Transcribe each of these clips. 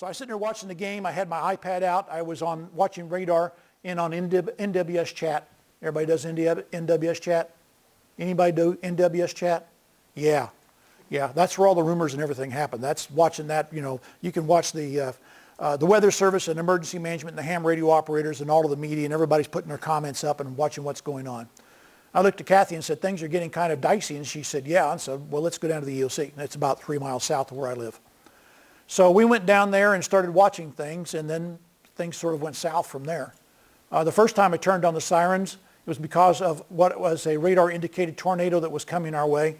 I was sitting there watching the game. I had my iPad out. I was on watching radar and on NWS chat. Everybody does NWS chat? Anybody do NWS chat? Yeah. Yeah, that's where all the rumors and everything happen. That's watching that, you know, you can watch the weather service and emergency management and the ham radio operators and all of the media, and everybody's putting their comments up and watching what's going on. I looked at Kathy and said, things are getting kind of dicey, and she said, yeah, and said, well, let's go down to the EOC. And it's about 3 miles south of where I live. So we went down there and started watching things, and then things sort of went south from there. The first time I turned on the sirens, it was because of what was a radar-indicated tornado that was coming our way,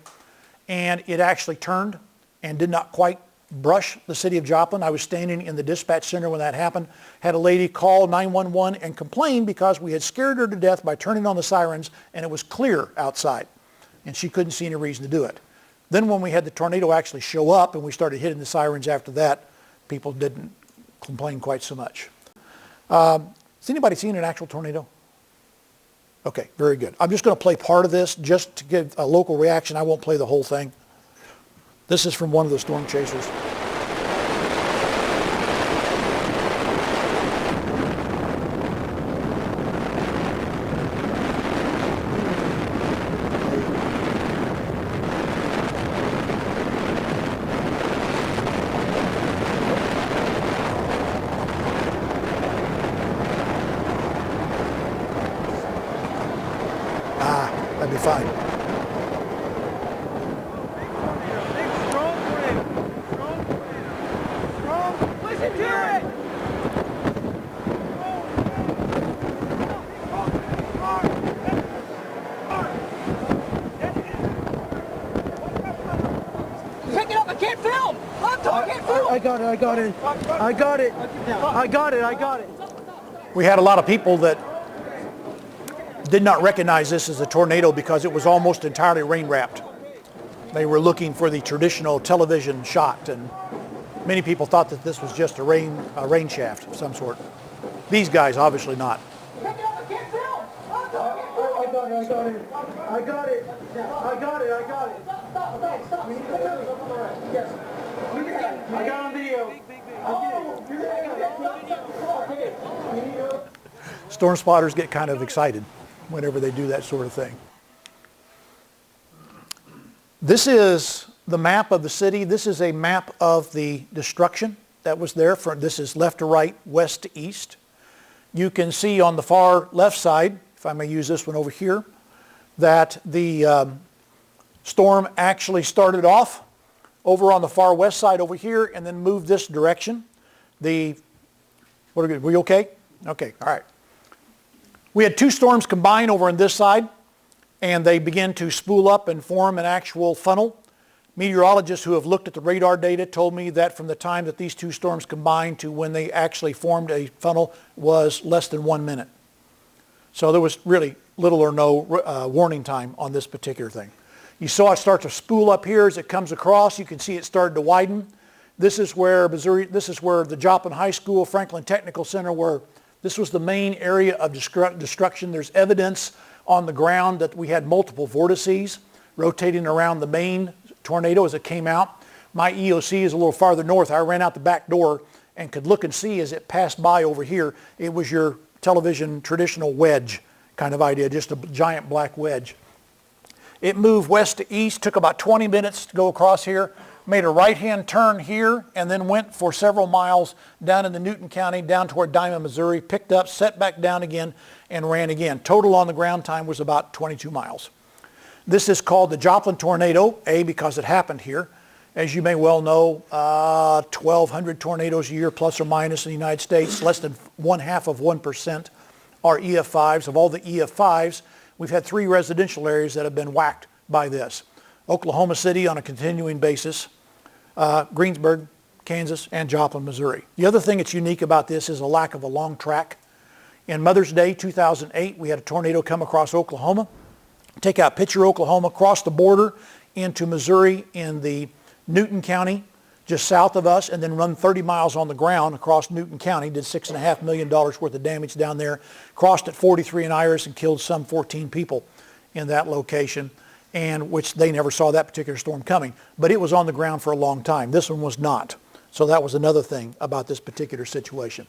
and it actually turned and did not quite brush the city of Joplin. I was standing in the dispatch center when that happened, had a lady call 911 and complain because we had scared her to death by turning on the sirens, and it was clear outside, and she couldn't see any reason to do it. Then when we had the tornado actually show up and we started hitting the sirens after that, people didn't complain quite so much. Has anybody seen an actual tornado? Okay, very good. I'm just going to play part of this just to give a local reaction. I won't play the whole thing. This is from one of the storm chasers. That'd be fine. Pick it up, I can't film! I can't film! I got it. We had a lot of people that did not recognize this as a tornado because it was almost entirely rain wrapped. They were looking for the traditional television shot, and many people thought that this was just a rain shaft of some sort. These guys, obviously not. Pick it up, I can't film! I got it. Stop. Yes. I got on video. Storm spotters get kind of excited whenever they do that sort of thing. This is the map of the city. This is a map of the destruction that was there. This is left to right, west to east. You can see on the far left side, if I may use this one over here, that the storm actually started off over on the far west side over here and then moved this direction. Were you okay? Okay, all right. We had two storms combine over on this side, and they began to spool up and form an actual funnel. Meteorologists who have looked at the radar data told me that from the time that these two storms combined to when they actually formed a funnel was less than 1 minute. So there was really little or no warning time on this particular thing. You saw it start to spool up here as it comes across. You can see it started to widen. This is where the Joplin High School, Franklin Technical Center, where this was the main area of destruction. There's evidence on the ground that we had multiple vortices rotating around the main tornado as it came out. My EOC is a little farther north. I ran out the back door and could look and see as it passed by over here. It was your television traditional wedge kind of idea, just a giant black wedge. It moved west to east, took about 20 minutes to go across here, made a right-hand turn here, and then went for several miles down into Newton County, down toward Diamond, Missouri, picked up, set back down again, and ran again. Total on the ground time was about 22 miles. This is called the Joplin tornado, because it happened here. As you may well know, 1,200 tornadoes a year, plus or minus, in the United States. Less than 0.5% are EF5s. Of all the EF5s, we've had 3 residential areas that have been whacked by this. Oklahoma City on a continuing basis, Greensburg, Kansas, and Joplin, Missouri. The other thing that's unique about this is a lack of a long track. In Mother's Day 2008, we had a tornado come across Oklahoma, take out Pitcher, Oklahoma, cross the border into Missouri in the Newton County, just south of us, and then run 30 miles on the ground across Newton County, did $6.5 million worth of damage down there, crossed at 43 in Iris and killed some 14 people in that location, and which they never saw that particular storm coming. But it was on the ground for a long time. This one was not. So that was another thing about this particular situation.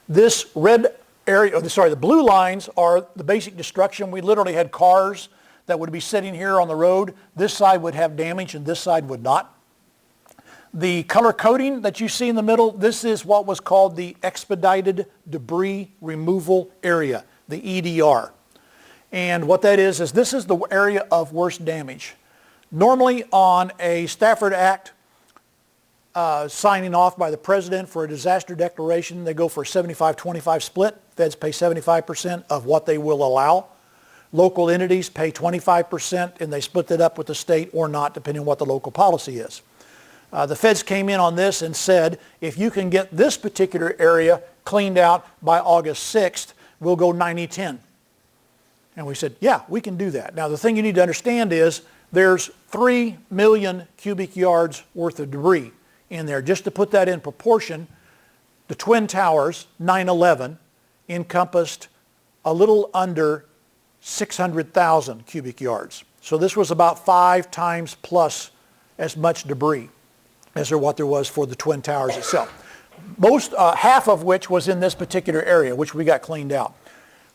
This red area, the blue lines are the basic destruction. We literally had cars that would be sitting here on the road. This side would have damage and this side would not. The color coding that you see in the middle, this is what was called the Expedited Debris Removal Area, the EDR. And what that is this is the area of worst damage. Normally on a Stafford Act signing off by the president for a disaster declaration, they go for a 75-25 split. Feds pay 75% of what they will allow. Local entities pay 25% and they split that up with the state or not, depending on what the local policy is. The feds came in on this and said, if you can get this particular area cleaned out by August 6th, we'll go 90-10. And we said, yeah, we can do that. Now the thing you need to understand is there's 3 million cubic yards worth of debris in there. Just to put that in proportion, the Twin Towers, 9/11, encompassed a little under 600,000 cubic yards. So this was about 5 times plus as much debris as what there was for the Twin Towers itself. Half of which was in this particular area, which we got cleaned out.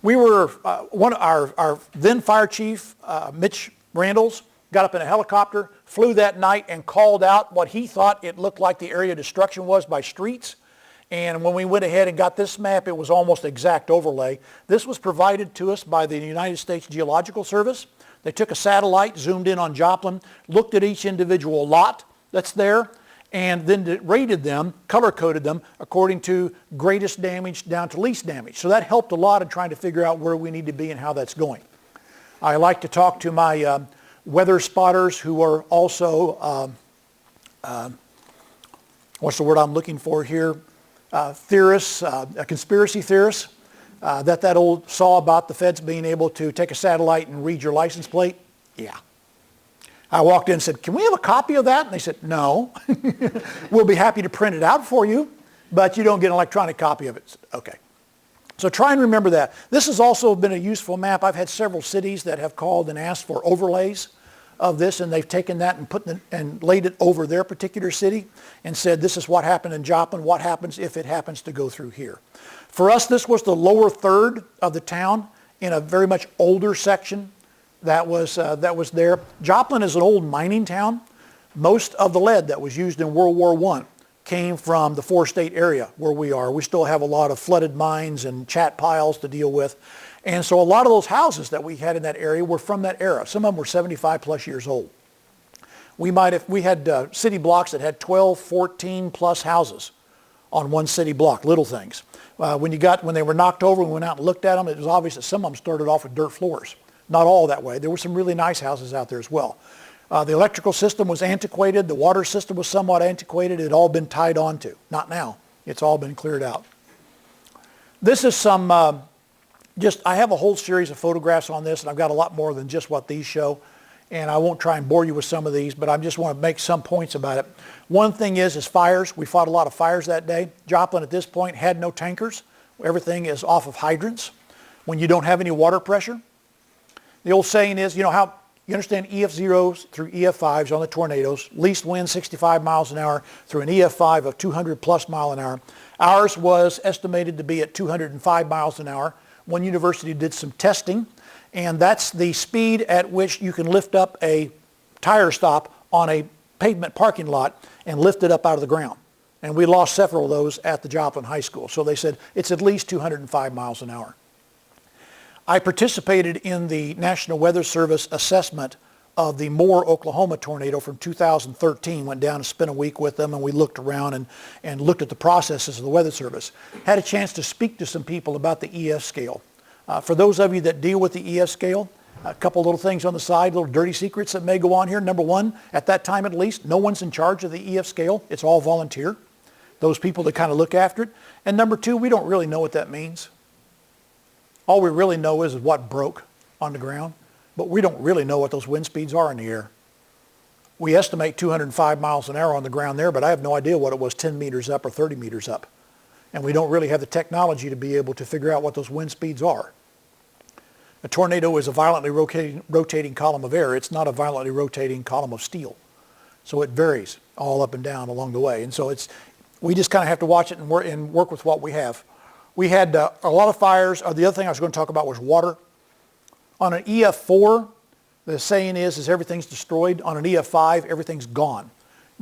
We were, our then fire chief, Mitch Randalls, got up in a helicopter, flew that night and called out what he thought it looked like the area of destruction was by streets. And when we went ahead and got this map, it was almost exact overlay. This was provided to us by the United States Geological Service. They took a satellite, zoomed in on Joplin, looked at each individual lot that's there, and then rated them, color-coded them according to greatest damage down to least damage. So that helped a lot in trying to figure out where we need to be and how that's going. I like to talk to my weather spotters who are also, what's the word I'm looking for here? Theorists, conspiracy theorists, that old saw about the feds being able to take a satellite and read your license plate. Yeah. I walked in and said, can we have a copy of that? And they said, no. We'll be happy to print it out for you, but you don't get an electronic copy of it. Okay. So try and remember that. This has also been a useful map. I've had several cities that have called and asked for overlays of this, and they've taken that and laid it over their particular city and said, this is what happened in Joplin, what happens if it happens to go through here. For us, this was the lower third of the town in a very much older section that was there. Joplin is an old mining town. Most of the lead that was used in World War I came from the four-state area where we are. We still have a lot of flooded mines and chat piles to deal with. And so a lot of those houses that we had in that area were from that era. Some of them were 75 plus years old. We had city blocks that had 12, 14 plus houses on one city block, little things. When they were knocked over and we went out and looked at them, it was obvious that some of them started off with dirt floors. Not all that way. There were some really nice houses out there as well. The electrical system was antiquated. The water system was somewhat antiquated. It had all been tied onto. Not now. It's all been cleared out. This is some, I have a whole series of photographs on this, and I've got a lot more than just what these show. And I won't try and bore you with some of these, but I just want to make some points about it. One thing is fires. We fought a lot of fires that day. Joplin at this point had no tankers. Everything is off of hydrants. When you don't have any water pressure, the old saying is, you understand EF0s through EF5s on the tornadoes, least wind 65 miles an hour through an EF5 of 200 plus mile an hour. Ours was estimated to be at 205 miles an hour. One university did some testing, and that's the speed at which you can lift up a tire stop on a pavement parking lot and lift it up out of the ground. And we lost several of those at the Joplin High School. So they said it's at least 205 miles an hour. I participated in the National Weather Service assessment of the Moore, Oklahoma tornado from 2013. Went down and spent a week with them, and we looked around and looked at the processes of the Weather Service. Had a chance to speak to some people about the EF scale. For those of you that deal with the EF scale, a couple little things on the side, little dirty secrets that may go on here. Number one, at that time at least, no one's in charge of the EF scale. It's all volunteer. Those people that kind of look after it. And number two, we don't really know what that means. All we really know is what broke on the ground, but we don't really know what those wind speeds are in the air. We estimate 205 miles an hour on the ground there, but I have no idea what it was 10 meters up or 30 meters up. And we don't really have the technology to be able to figure out what those wind speeds are. A tornado is a violently rotating column of air. It's not a violently rotating column of steel. So it varies. all up and down along the way. And so we just kind of have to watch it and work with what we have. We had a lot of fires. The other thing I was going to talk about was water. On an EF4, the saying is everything's destroyed. On an EF5, everything's gone.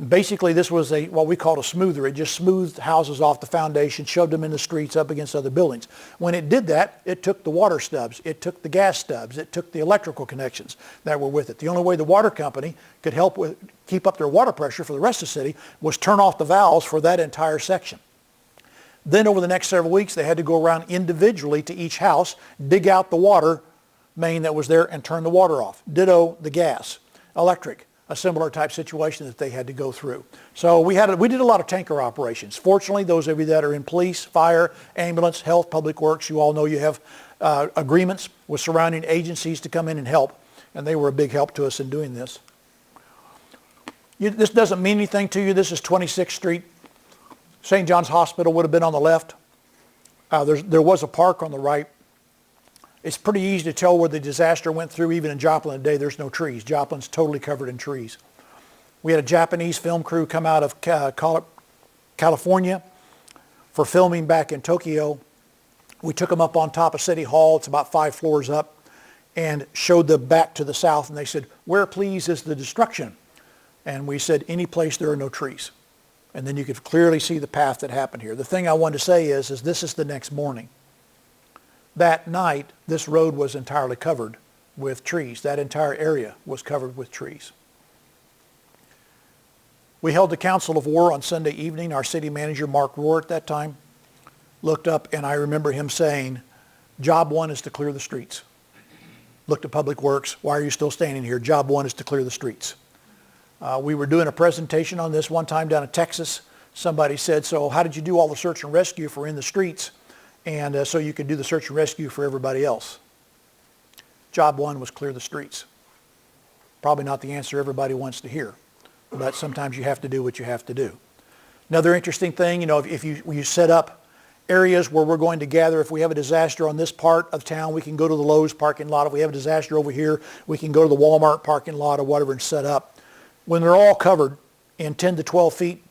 Basically, this was what we called a smoother. It just smoothed houses off the foundation, shoved them in the streets up against other buildings. When it did that, it took the water stubs, it took the gas stubs, it took the electrical connections that were with it. The only way the water company could help keep up their water pressure for the rest of the city was turn off the valves for that entire section. Then over the next several weeks, they had to go around individually to each house, dig out the water main that was there and turn the water off. Ditto the gas, electric. A similar type situation that they had to go through. So we did a lot of tanker operations. Fortunately, those of you that are in police, fire, ambulance, health, public works, you all know you have agreements with surrounding agencies to come in and help, and they were a big help to us in doing this. This doesn't mean anything to you. This is 26th Street. St. John's Hospital would have been on the left. There was a park on the right. It's pretty easy to tell where the disaster went through. Even in Joplin today, there's no trees. Joplin's totally covered in trees. We had a Japanese film crew come out of California for filming back in Tokyo. We took them up on top of City Hall. It's about 5 floors up, and showed them back to the south. And they said, "Where, please, is the destruction?" And we said, "Any place there are no trees." And then you could clearly see the path that happened here. The thing I wanted to say is this is the next morning. That night, this road was entirely covered with trees. That entire area was covered with trees. We held the Council of War on Sunday evening. Our city manager, Mark Rohr, at that time, looked up, and I remember him saying, "Job one is to clear the streets." Looked at Public Works. "Why are you still standing here? Job one is to clear the streets." We were doing a presentation on this one time down in Texas. Somebody said, "So how did you do all the search and rescue if we're in the streets? And so you could do the search and rescue for everybody else?" Job one was clear the streets. Probably not the answer everybody wants to hear, but sometimes you have to do what you have to do. Another interesting thing, if you set up areas where we're going to gather, if we have a disaster on this part of town, we can go to the Lowe's parking lot. If we have a disaster over here, we can go to the Walmart parking lot or whatever and set up. When they're all covered in 10 to 12 feet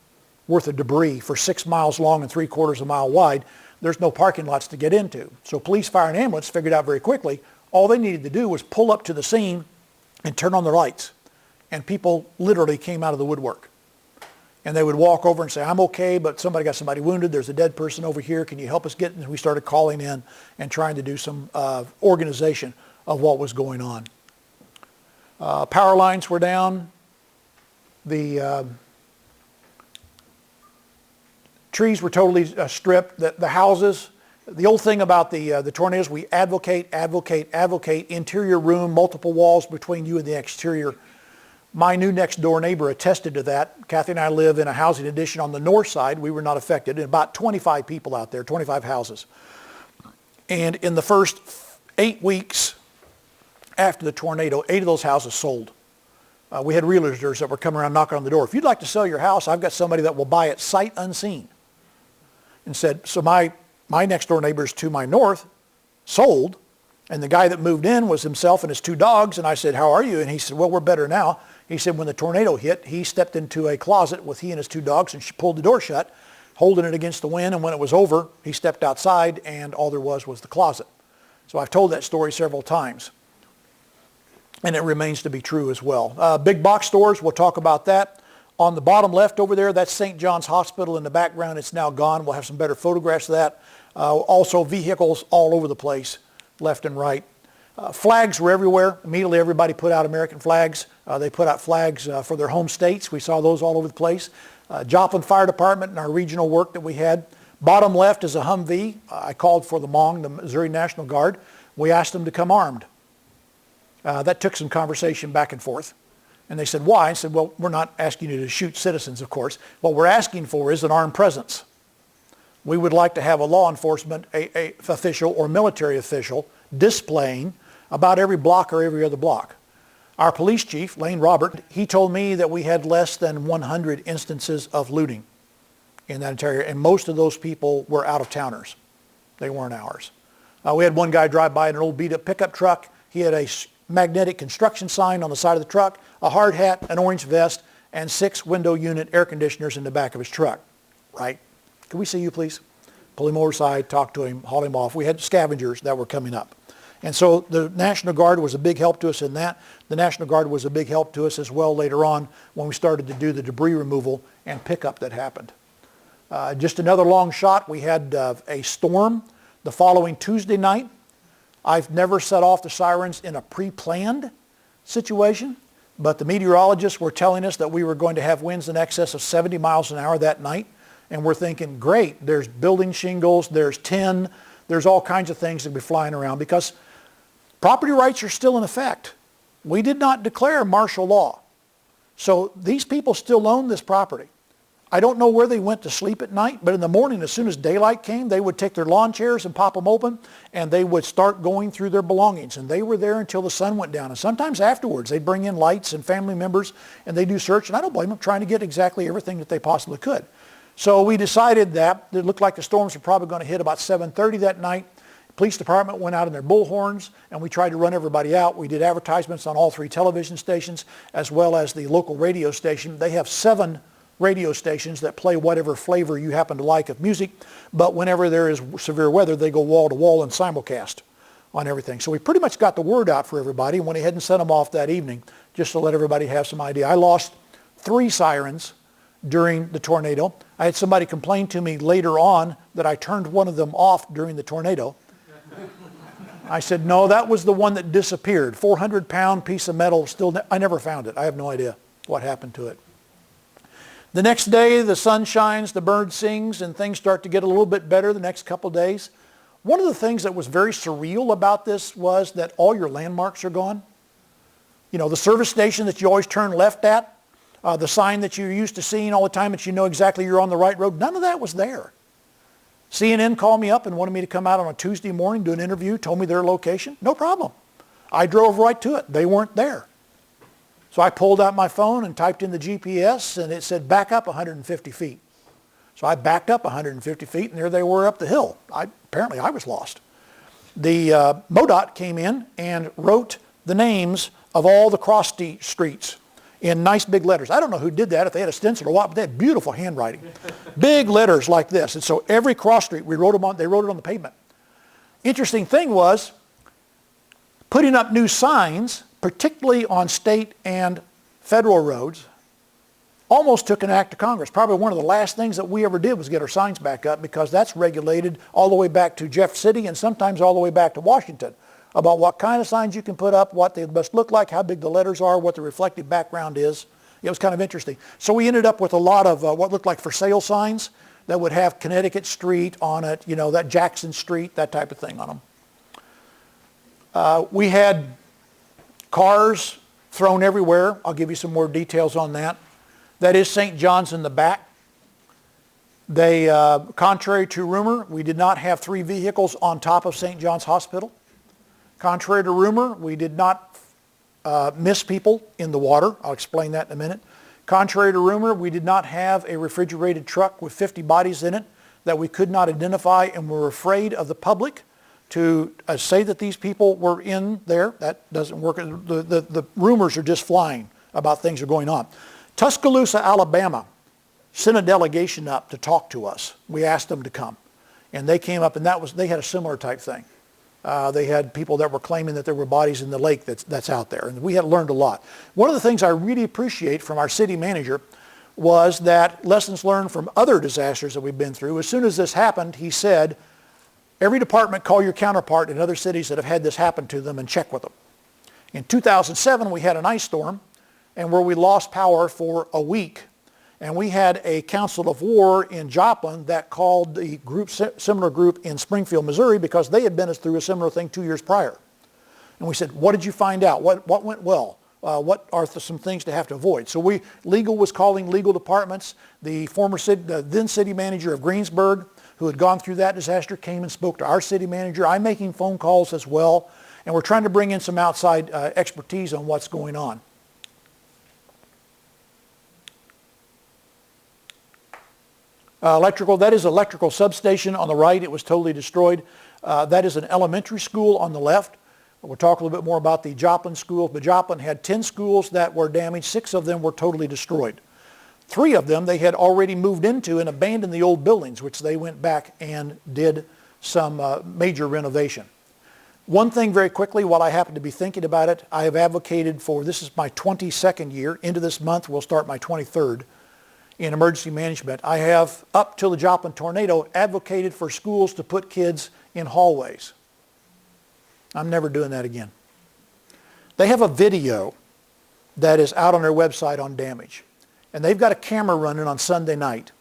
worth of debris for 6 miles long and 3/4 of a mile wide, there's no parking lots to get into. So police, fire, and ambulance figured out very quickly, all they needed to do was pull up to the scene and turn on their lights. And people literally came out of the woodwork. And they would walk over and say, "I'm okay, but somebody got somebody wounded. There's a dead person over here. Can you help us get?" And we started calling in and trying to do some organization of what was going on. Power lines were down. The trees were totally stripped. The houses, the old thing about the tornadoes, we advocate, interior room, multiple walls between you and the exterior. My new next door neighbor attested to that. Kathy and I live in a housing addition on the north side. We were not affected. And about 25 people out there, 25 houses. And in the first 8 weeks after the tornado, 8 of those houses sold. We had realtors that were coming around knocking on the door. "If you'd like to sell your house, I've got somebody that will buy it sight unseen." And said, so my next door neighbors to my north sold, and the guy that moved in was himself and his 2 dogs, and I said, "How are you?" And he said, "Well, we're better now." He said when the tornado hit, he stepped into a closet with he and his 2 dogs and pulled the door shut, holding it against the wind, and when it was over, he stepped outside and all there was the closet. So I've told that story several times, and it remains to be true as well. Big box stores, we'll talk about that. On the bottom left over there, that's St. John's Hospital in the background. It's now gone. We'll have some better photographs of that. Also vehicles all over the place, left and right. Flags were everywhere. Immediately everybody put out American flags. They put out flags for their home states. We saw those all over the place. Joplin Fire Department and our regional work that we had. Bottom left is a Humvee. I called for the MONG, the Missouri National Guard. We asked them to come armed. That took some conversation back and forth. And they said, "Why?" I said, "Well, we're not asking you to shoot citizens, of course. What we're asking for is an armed presence. We would like to have a law enforcement official or military official displaying about every block or every other block." Our police chief, Lane Robert, he told me that we had less than 100 instances of looting in that entire area, and most of those people were out-of-towners. They weren't ours. We had one guy drive by in an old beat-up pickup truck. He had a magnetic construction sign on the side of the truck, a hard hat, an orange vest, and 6 window unit air conditioners in the back of his truck, right? Can we see you, please? Pull him over side, talk to him, haul him off. We had scavengers that were coming up. And so the National Guard was a big help to us in that. The National Guard was a big help to us as well later on when we started to do the debris removal and pickup that happened. Just another long shot, we had a storm the following Tuesday night. I've never set off the sirens in a pre-planned situation, but the meteorologists were telling us that we were going to have winds in excess of 70 miles an hour that night. And we're thinking, great, there's building shingles, there's tin, there's all kinds of things that be flying around because property rights are still in effect. We did not declare martial law. So these people still own this property. I don't know where they went to sleep at night, but in the morning, as soon as daylight came, they would take their lawn chairs and pop them open, and they would start going through their belongings. And they were there until the sun went down. And sometimes afterwards, they'd bring in lights and family members, and they do search. And I don't blame them, trying to get exactly everything that they possibly could. So we decided that it looked like the storms were probably going to hit about 7:30 that night. The police department went out in their bullhorns, and we tried to run everybody out. We did advertisements on all 3 television stations, as well as the local radio station. They have 7 radio stations that play whatever flavor you happen to like of music, but whenever there is severe weather, they go wall to wall and simulcast on everything. So we pretty much got the word out for everybody and went ahead and sent them off that evening just to let everybody have some idea. I lost 3 sirens during the tornado. I had somebody complain to me later on that I turned one of them off during the tornado. I said, no, that was the one that disappeared. 400-pound piece of metal, I never found it. I have no idea what happened to it. The next day, the sun shines, the bird sings, and things start to get a little bit better the next couple days. One of the things that was very surreal about this was that all your landmarks are gone. You know, the service station that you always turn left at, the sign that you're used to seeing all the time that you know exactly you're on the right road, none of that was there. CNN called me up and wanted me to come out on a Tuesday morning, do an interview, told me their location. No problem. I drove right to it. They weren't there. So I pulled out my phone and typed in the GPS, and it said back up 150 feet. So I backed up 150 feet, and there they were up the hill. Apparently I was lost. The MoDOT came in and wrote the names of all the cross streets in nice big letters. I don't know who did that, if they had a stencil or what, but they had beautiful handwriting. Big letters like this. And so every cross street, they wrote it on the pavement. Interesting thing was, putting up new signs, particularly on state and federal roads, almost took an act of Congress. Probably one of the last things that we ever did was get our signs back up, because that's regulated all the way back to Jeff City and sometimes all the way back to Washington about what kind of signs you can put up, what they must look like, how big the letters are, what the reflective background is. It was kind of interesting. So we ended up with a lot of what looked like for sale signs that would have Connecticut Street on it, you know, that Jackson Street, that type of thing on them. We had cars thrown everywhere. I'll give you some more details on that. That is St. John's in the back. They, contrary to rumor, we did not have 3 vehicles on top of St. John's Hospital. Contrary to rumor, we did not miss people in the water. I'll explain that in a minute. Contrary to rumor, we did not have a refrigerated truck with 50 bodies in it that we could not identify, and were afraid of the public to say that these people were in there. That doesn't work. The rumors are just flying about things are going on. Tuscaloosa, Alabama sent a delegation up to talk to us. We asked them to come, and they came up, and they had a similar type thing. They had people that were claiming that there were bodies in the lake that's out there, and we had learned a lot. One of the things I really appreciate from our city manager was that lessons learned from other disasters that we've been through. As soon as this happened, he said, every department call your counterpart in other cities that have had this happen to them and check with them. In 2007, we had an ice storm, and where we lost power for a week. And we had a council of war in Joplin that called the similar group in Springfield, Missouri, because they had been through a similar thing 2 years prior. And we said, what did you find out? What went well? What are some things to have to avoid? So legal was calling legal departments. The then city manager of Greensburg, who had gone through that disaster, came and spoke to our city manager. I'm making phone calls as well. And we're trying to bring in some outside expertise on what's going on. That is electrical substation on the right. It was totally destroyed. That is an elementary school on the left. We'll talk a little bit more about the Joplin schools, but Joplin had 10 schools that were damaged. 6 of them were totally destroyed. 3 of them they had already moved into and abandoned the old buildings, which they went back and did some major renovation. One thing very quickly, while I happen to be thinking about it, I have advocated for, this is my 22nd year, into this month will start my 23rd in emergency management. I have, up till the Joplin tornado, advocated for schools to put kids in hallways. I'm never doing that again. They have a video that is out on their website on damage. And they've got a camera running on Sunday night.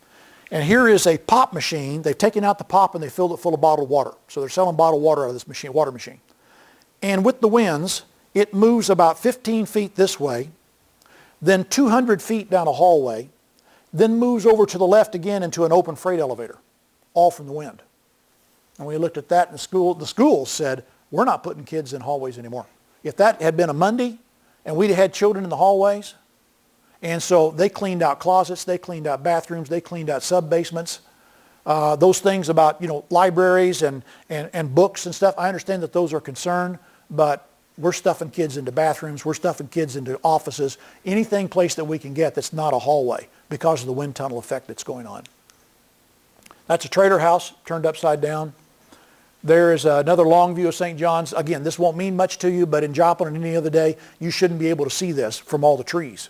And here is a pop machine. They've taken out the pop and they filled it full of bottled water. So they're selling bottled water out of this machine, water machine. And with the winds, it moves about 15 feet this way, then 200 feet down a hallway, then moves over to the left again into an open freight elevator, all from the wind. And we looked at that in the schools said, we're not putting kids in hallways anymore. If that had been a Monday and we'd had children in the hallways, and so they cleaned out closets, they cleaned out bathrooms, they cleaned out sub-basements. Those things about, libraries and books and stuff, I understand that those are concerned, but we're stuffing kids into bathrooms, we're stuffing kids into offices, anything place that we can get that's not a hallway because of the wind tunnel effect that's going on. That's a trailer house turned upside down. There is another long view of St. John's. Again, this won't mean much to you, but in Joplin and any other day, you shouldn't be able to see this from all the trees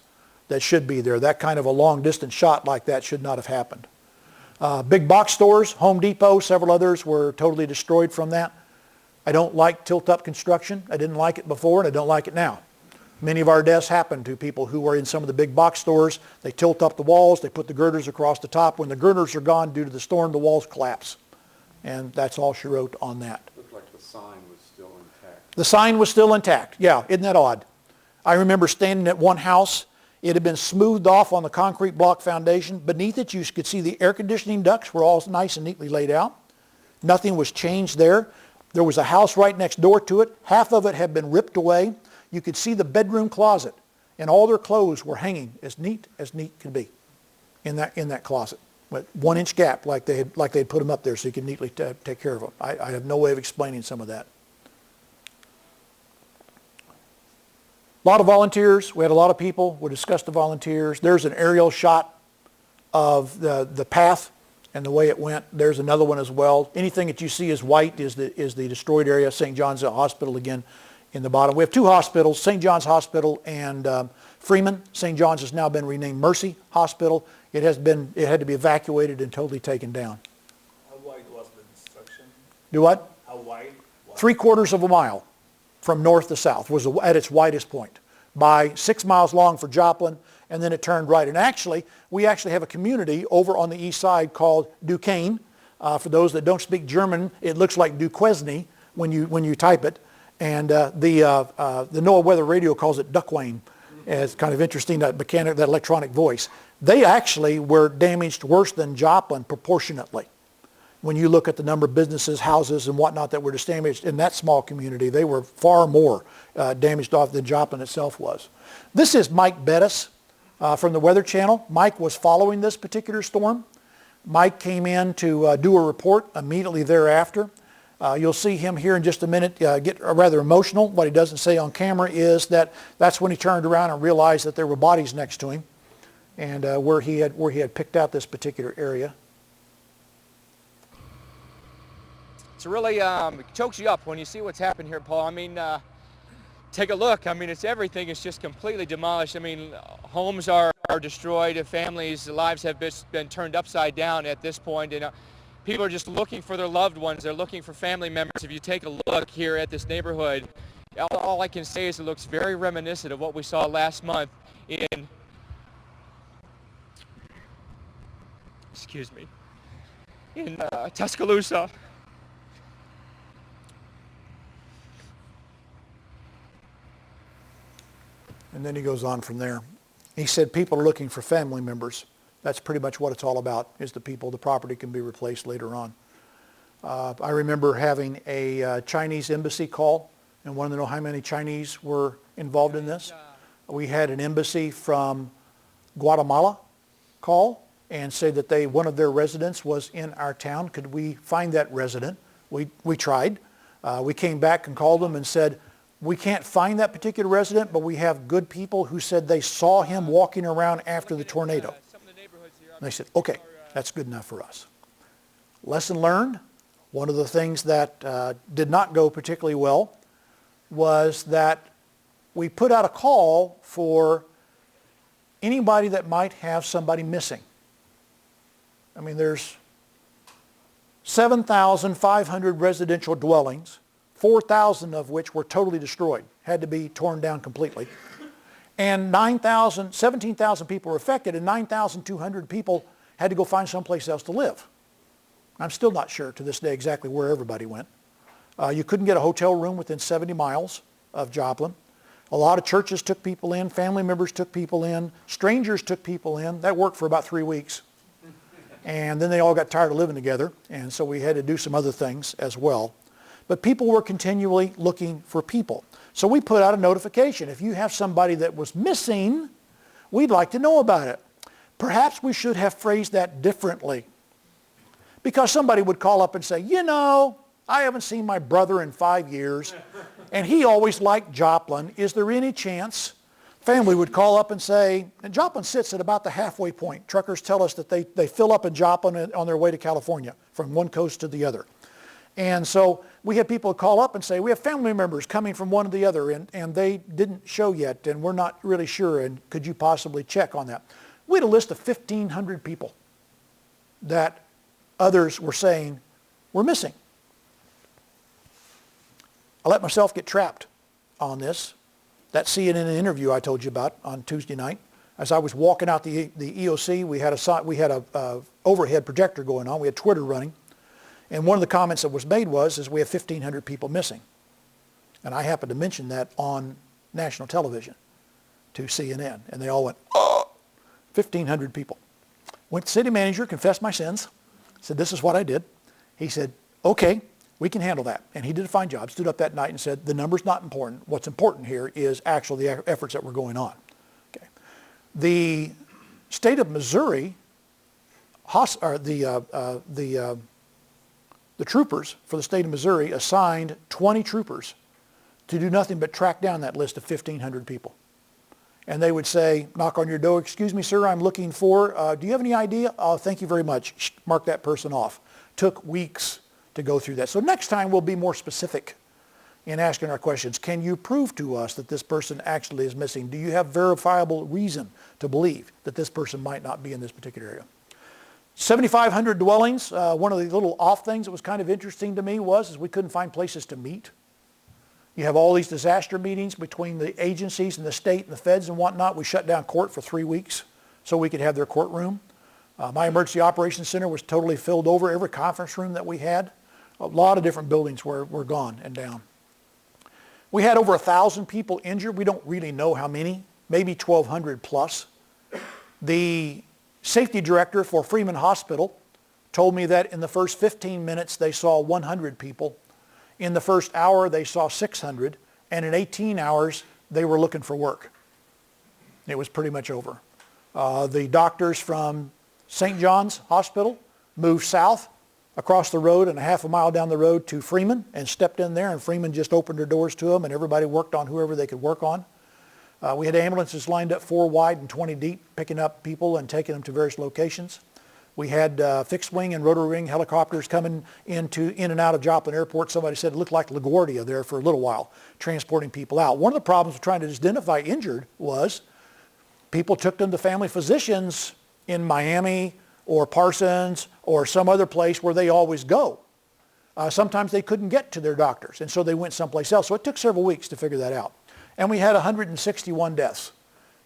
that should be there. That kind of a long distance shot like that should not have happened. Big box stores, Home Depot, several others were totally destroyed from that. I don't like tilt-up construction. I didn't like it before and I don't like it now. Many of our deaths happen to people who are in some of the big box stores. They tilt up the walls, they put the girders across the top. When the girders are gone due to the storm, the walls collapse. And that's all she wrote on that. Looked like the sign was still intact. The sign was still intact. Yeah, isn't that odd? I remember standing at one house. It had been smoothed off on the concrete block foundation. Beneath it, you could see the air conditioning ducts were all nice and neatly laid out. Nothing was changed there. There was a house right next door to it. Half of it had been ripped away. You could see the bedroom closet, and all their clothes were hanging as neat could be in that closet. With 1 inch gap like they'd put them up there so you could neatly take care of them. I have no way of explaining some of that. A lot of volunteers. We had a lot of people. We discussed the volunteers. There's an aerial shot of the path and the way it went. There's another one as well. Anything that you see as white is the destroyed area. St. John's Hospital again in the bottom. We have 2 hospitals, St. John's Hospital and Freeman. St. John's has now been renamed Mercy Hospital. It had to be evacuated and totally taken down. How wide was the destruction? Do what? How wide? 3/4 of a mile from north to south was at its widest point, by 6 miles long for Joplin, and then it turned right. And actually, we have a community over on the east side called Duquesne. For those that don't speak German, it looks like Duquesne when you type it. And the NOAA Weather Radio calls it Duquesne. It's kind of interesting, that electronic voice. They actually were damaged worse than Joplin proportionately. When you look at the number of businesses, houses, and whatnot that were damaged in that small community, they were far more damaged off than Joplin itself was. This is Mike Bettis from the Weather Channel. Mike was following this particular storm. Mike came in to do a report immediately thereafter. You'll see him here in just a minute get rather emotional. What he doesn't say on camera is that's when he turned around and realized that there were bodies next to him, and where he had picked out this particular area. It's really chokes you up when you see what's happened here, Paul. I mean, take a look. I mean, everything is just completely demolished. I mean, homes are destroyed. Families' lives have been turned upside down at this point. And people are just looking for their loved ones. They're looking for family members. If you take a look here at this neighborhood, all I can say is it looks very reminiscent of what we saw last month in, in Tuscaloosa. And then he goes on from there. He said people are looking for family members. That's pretty much what it's all about, is the people. The property can be replaced later on. I remember having a Chinese embassy call and wanted to know how many Chinese were involved in this. We had an embassy from Guatemala call and say that one of their residents was in our town. Could we find that resident? We tried. We came back and called them and said, We can't find that particular resident, but we have good people who said they saw him walking around after the tornado. And they said, okay, that's good enough for us. Lesson learned, one of the things that did not go particularly well was that we put out a call for anybody that might have somebody missing. I mean, there's 7,500 residential dwellings, 4,000 of which were totally destroyed, had to be torn down completely. And 17,000 people were affected, and 9,200 people had to go find someplace else to live. I'm still not sure to this day exactly where everybody went. You couldn't get a hotel room within 70 miles of Joplin. A lot of churches took people in, family members took people in, strangers took people in. That worked for about 3 weeks. And then they all got tired of living together, and so we had to do some other things as well. But people were continually looking for people. So we put out a notification. If you have somebody that was missing, we'd like to know about it. Perhaps we should have phrased that differently. Because somebody would call up and say, you know, I haven't seen my brother in 5 years, and he always liked Joplin. Is there any chance? Family would call up and say, and Joplin sits at about the halfway point. Truckers tell us that they fill up in Joplin on their way to California from one coast to the other. And so we had people call up and say, we have family members coming from one to the other, and they didn't show yet, and we're not really sure, and could you possibly check on that? We had a list of 1,500 people that others were saying were missing. I let myself get trapped on this. That CNN interview I told you about on Tuesday night, as I was walking out the EOC, we had a overhead projector going on. We had Twitter running. And one of the comments that was made was we have 1,500 people missing. And I happened to mention that on national television to CNN. And they all went, oh, 1,500 people. Went to the city manager, confessed my sins, said this is what I did. He said, okay, we can handle that. And he did a fine job, stood up that night and said, the number's not important. What's important here is actually the efforts that were going on. Okay. The state of Missouri, the troopers for the state of Missouri assigned 20 troopers to do nothing but track down that list of 1,500 people. And they would say, knock on your door, excuse me, sir, I'm looking for, do you have any idea? Oh, thank you very much. Mark that person off. Took weeks to go through that. So next time we'll be more specific in asking our questions. Can you prove to us that this person actually is missing? Do you have verifiable reason to believe that this person might not be in this particular area? 7,500 dwellings. One of the little off things that was kind of interesting to me was we couldn't find places to meet. You have all these disaster meetings between the agencies and the state and the feds and whatnot. We shut down court for 3 weeks so we could have their courtroom. My emergency operations center was totally filled over. Every conference room that we had, a lot of different buildings were gone and down. We had over 1,000 people injured. We don't really know how many, maybe 1,200 plus. The safety director for Freeman Hospital told me that in the first 15 minutes they saw 100 people. In the first hour they saw 600, and in 18 hours they were looking for work. It was pretty much over. The doctors from St. John's Hospital moved south across the road and a half a mile down the road to Freeman and stepped in there, and Freeman just opened their doors to them, and everybody worked on whoever they could work on. We had ambulances lined up 4 wide and 20 deep, picking up people and taking them to various locations. We had fixed wing and rotary wing helicopters coming in and out of Joplin Airport. Somebody said it looked like LaGuardia there for a little while, transporting people out. One of the problems with trying to identify injured was people took them to family physicians in Miami or Parsons or some other place where they always go. Sometimes they couldn't get to their doctors, and so they went someplace else. So it took several weeks to figure that out. And we had 161 deaths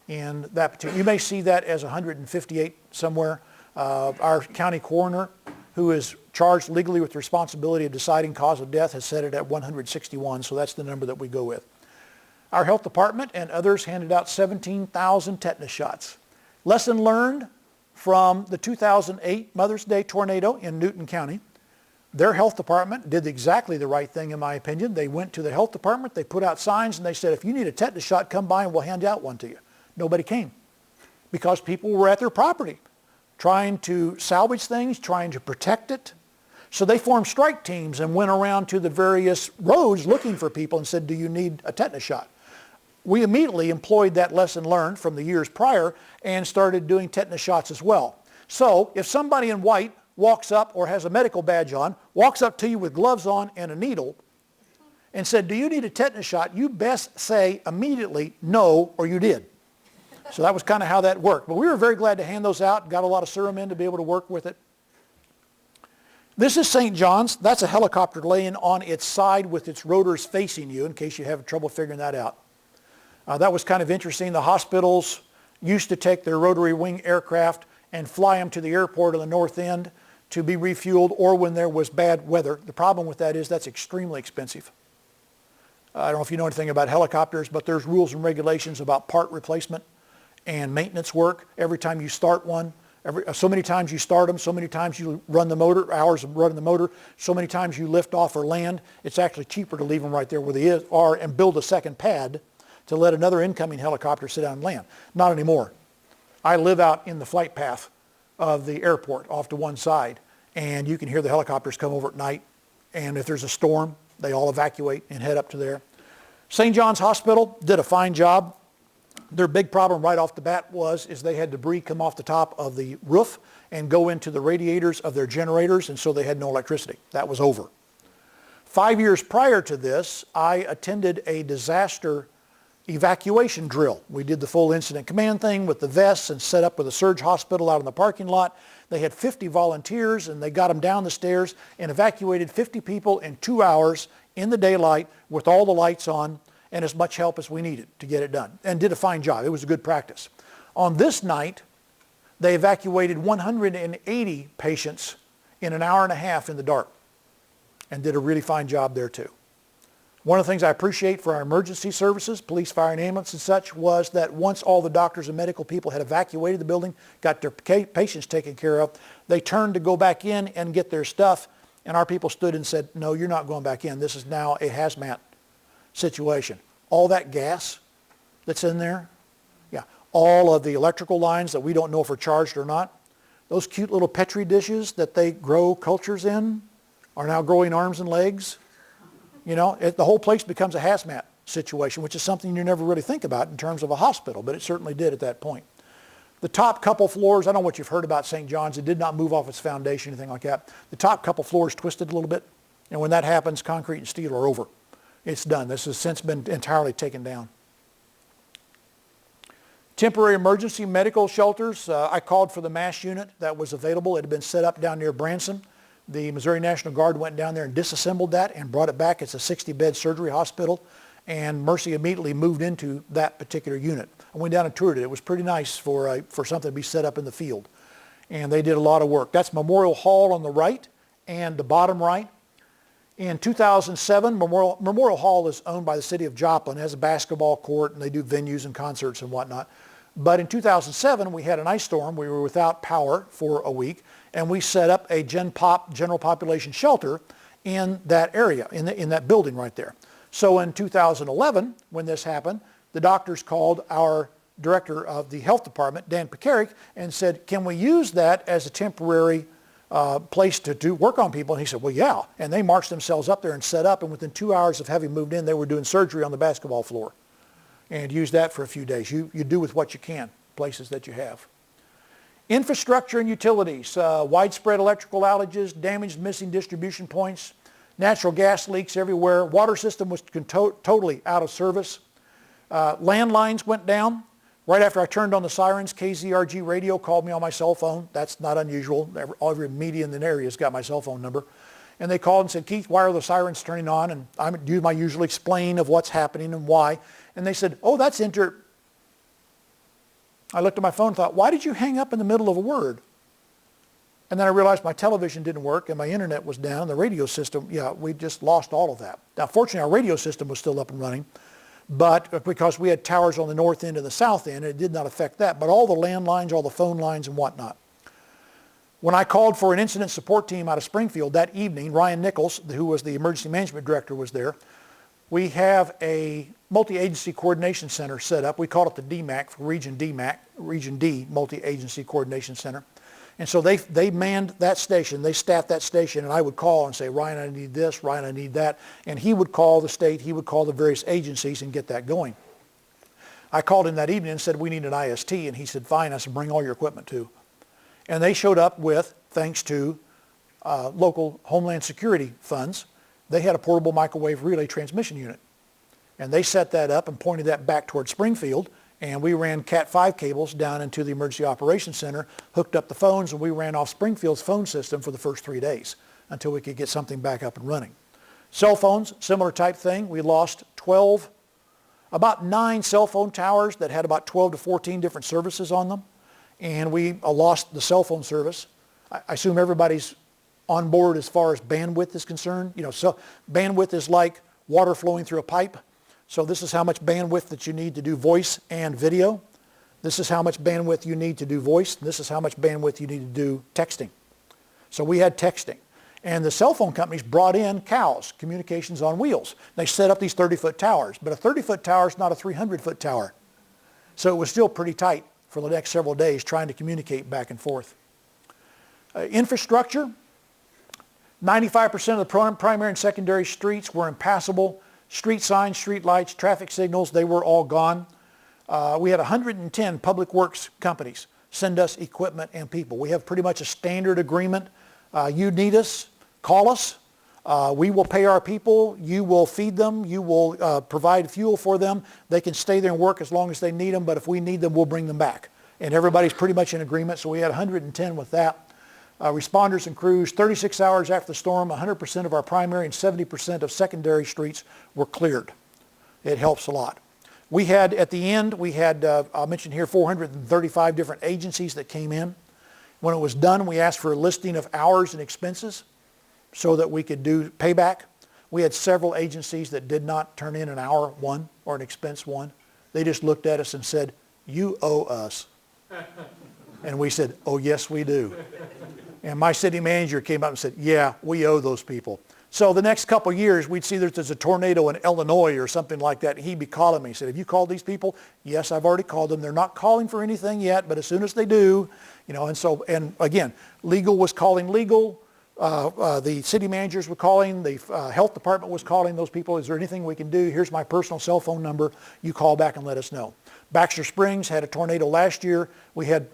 in that particular. You may see that as 158 somewhere. Our county coroner, who is charged legally with the responsibility of deciding cause of death, has set it at 161, so that's the number that we go with. Our health department and others handed out 17,000 tetanus shots. Lesson learned from the 2008 Mother's Day tornado in Newton County. Their health department did exactly the right thing, in my opinion. They went to the health department, they put out signs, and they said, if you need a tetanus shot, come by and we'll hand out one to you. Nobody came because people were at their property trying to salvage things, trying to protect it. So they formed strike teams and went around to the various roads looking for people and said, do you need a tetanus shot? We immediately employed that lesson learned from the years prior and started doing tetanus shots as well. So if somebody in white walks up or has a medical badge on, walks up to you with gloves on and a needle and said, do you need a tetanus shot? You best say immediately, no, or you did. So that was kind of how that worked. But we were very glad to hand those out, got a lot of serum in to be able to work with it. This is St. John's. That's a helicopter laying on its side with its rotors facing you, in case you have trouble figuring that out. That was kind of interesting. The hospitals used to take their rotary wing aircraft and fly them to the airport on the north end to be refueled, or when there was bad weather. The problem with that is that's extremely expensive. I don't know if you know anything about helicopters, but there's rules and regulations about part replacement and maintenance work. Every time you start one, so many times you start them, so many times you run the motor, hours of running the motor, so many times you lift off or land. It's actually cheaper to leave them right there where they are and build a second pad to let another incoming helicopter sit down and land. Not anymore. I live out in the flight path of the airport off to one side, and you can hear the helicopters come over at night, and if there's a storm, they all evacuate and head up to there. St. John's Hospital did a fine job. Their big problem right off the bat is they had debris come off the top of the roof and go into the radiators of their generators, and so they had no electricity. That was over. 5 years prior to this, I attended a disaster evacuation drill. We did the full incident command thing with the vests and set up with a surge hospital out in the parking lot. They had 50 volunteers, and they got them down the stairs and evacuated 50 people in 2 hours in the daylight with all the lights on and as much help as we needed to get it done, and did a fine job. It was a good practice. On this night, they evacuated 180 patients in an hour and a half in the dark and did a really fine job there too. One of the things I appreciate for our emergency services, police, fire, and ambulance and such, was that once all the doctors and medical people had evacuated the building, got their patients taken care of, they turned to go back in and get their stuff, and our people stood and said, no, you're not going back in. This is now a hazmat situation. All that gas that's in there, yeah, all of the electrical lines that we don't know if are charged or not, those cute little Petri dishes that they grow cultures in are now growing arms and legs. You know, the whole place becomes a hazmat situation, which is something you never really think about in terms of a hospital, but it certainly did at that point. The top couple floors, I don't know what you've heard about St. John's. It did not move off its foundation, anything like that. The top couple floors twisted a little bit, and when that happens, concrete and steel are over. It's done. This has since been entirely taken down. Temporary emergency medical shelters. I called for the MASH unit that was available. It had been set up down near Branson. The Missouri National Guard went down there and disassembled that and brought it back. It's a 60-bed surgery hospital, and Mercy immediately moved into that particular unit. I went down and toured it. It was pretty nice for something to be set up in the field, and they did a lot of work. That's Memorial Hall on the right and the bottom right. In 2007, Memorial Hall is owned by the city of Joplin. It has a basketball court, and they do venues and concerts and whatnot. But in 2007, we had an ice storm. We were without power for a week, and we set up a general population shelter in that area, in that building right there. So in 2011, when this happened, the doctors called our director of the health department, Dan Pekarik, and said, can we use that as a temporary place to do work on people? And he said, well, yeah. And they marched themselves up there and set up, and within 2 hours of having moved in, they were doing surgery on the basketball floor and used that for a few days. You do with what you can, places that you have. Infrastructure and utilities, widespread electrical outages, damaged missing distribution points, natural gas leaks everywhere. Water system was totally out of service. Landlines went down. Right after I turned on the sirens, KZRG radio called me on my cell phone. That's not unusual. Every media in the area has got my cell phone number. And they called and said, Keith, why are the sirens turning on? And I do my usual explain of what's happening and why. And they said, oh, that's I looked at my phone and thought, why did you hang up in the middle of a word? And then I realized my television didn't work and my internet was down. The radio system, yeah, we just lost all of that. Now, fortunately, our radio system was still up and running, but because we had towers on the north end and the south end, it did not affect that. But all the landlines, all the phone lines and whatnot. When I called for an incident support team out of Springfield that evening, Ryan Nichols, who was the emergency management director, was there. We have a multi-agency coordination center set up. We call it the DMAC, for Region D, Multi-Agency Coordination Center. And so they manned that station, they staffed that station, and I would call and say, Ryan, I need this, Ryan, I need that. And he would call the state, he would call the various agencies and get that going. I called him that evening and said, we need an IST, and he said, fine. I said, bring all your equipment too. And they showed up with, thanks to local Homeland Security funds, they had a portable microwave relay transmission unit. And they set that up and pointed that back toward Springfield, and we ran Cat5 cables down into the Emergency Operations Center, hooked up the phones, and we ran off Springfield's phone system for the first 3 days until we could get something back up and running. Cell phones, similar type thing. We lost about 9 cell phone towers that had about 12 to 14 different services on them, and we lost the cell phone service. I assume everybody's on board as far as bandwidth is concerned. You know, so bandwidth is like water flowing through a pipe. So this is how much bandwidth that you need to do voice and video. This is how much bandwidth you need to do voice. This is how much bandwidth you need to do texting. So we had texting. And the cell phone companies brought in COWs, communications on wheels. They set up these 30-foot towers. But a 30-foot tower is not a 300-foot tower. So it was still pretty tight for the next several days trying to communicate back and forth. Infrastructure, 95% of the primary and secondary streets were impassable. Street signs, street lights, traffic signals, they were all gone. We had 110 public works companies send us equipment and people. We have pretty much a standard agreement. You need us, call us. We will pay our people. You will feed them. You will provide fuel for them. They can stay there and work as long as they need them, but if we need them, we'll bring them back. And everybody's pretty much in agreement, so we had 110 with that. Responders and crews, 36 hours after the storm, 100% of our primary and 70% of secondary streets were cleared. It helps a lot. We had, at the end, I'll mention here, 435 different agencies that came in. When it was done, we asked for a listing of hours and expenses so that we could do payback. We had several agencies that did not turn in an hour one or an expense one. They just looked at us and said, you owe us. And we said, oh yes we do. And my city manager came up and said, yeah, we owe those people. So the next couple of years, we'd see there's a tornado in Illinois or something like that, and he'd be calling me. He said, have you called these people? Yes, I've already called them. They're not calling for anything yet, but as soon as they do, you know, and again, legal was calling legal. The city managers were calling. The health department was calling those people. Is there anything we can do? Here's my personal cell phone number. You call back and let us know. Baxter Springs had a tornado last year.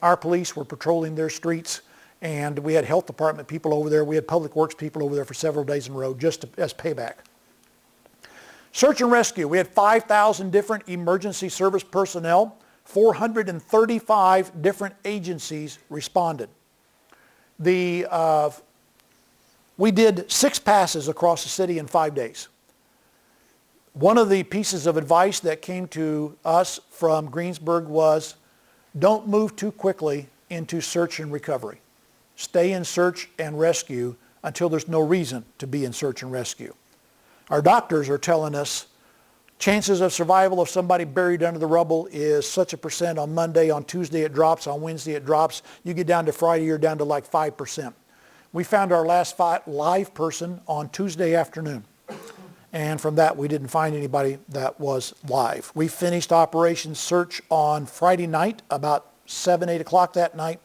Our police were patrolling their streets. And we had health department people over there. We had public works people over there for several days in a row just as payback. Search and rescue. We had 5,000 different emergency service personnel. 435 different agencies responded. We did 6 passes across the city in 5 days. One of the pieces of advice that came to us from Greensburg was, don't move too quickly into search and recovery. Stay in search and rescue until there's no reason to be in search and rescue. Our doctors are telling us chances of survival of somebody buried under the rubble is such a percent on Monday, on Tuesday it drops, on Wednesday it drops. You get down to Friday, you're down to like 5%. We found our last live person on Tuesday afternoon. And from that, we didn't find anybody that was live. We finished Operation Search on Friday night, about 7, 8 o'clock that night.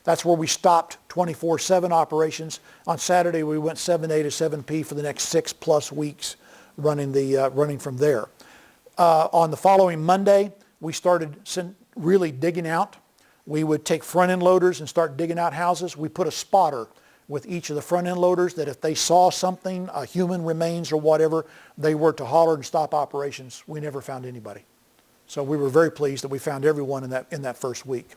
That's where we stopped 24/7 operations. On Saturday, we went 7A to 7P for the next 6+ weeks, running from there. On the following Monday, we started really digging out. We would take front-end loaders and start digging out houses. We put a spotter with each of the front-end loaders that if they saw something, human remains or whatever, they were to holler and stop operations. We never found anybody. So we were very pleased that we found everyone in that first week.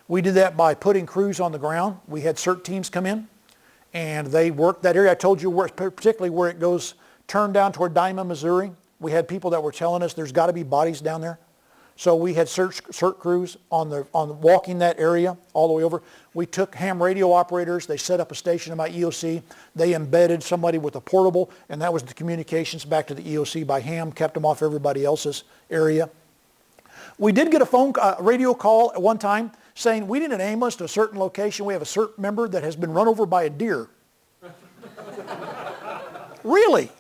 We did that by putting crews on the ground. We had CERT teams come in, and they worked that area. I told you particularly where it goes turned down toward Diamond, Missouri. We had people that were telling us there's got to be bodies down there. So we had CERT crews on walking that area all the way over. We took ham radio operators. They set up a station in my EOC. They embedded somebody with a portable, and that was the communications back to the EOC by ham, kept them off everybody else's area. We did get a radio call at one time saying we need an ambulance to a certain location. We have a CERT member that has been run over by a deer. Really?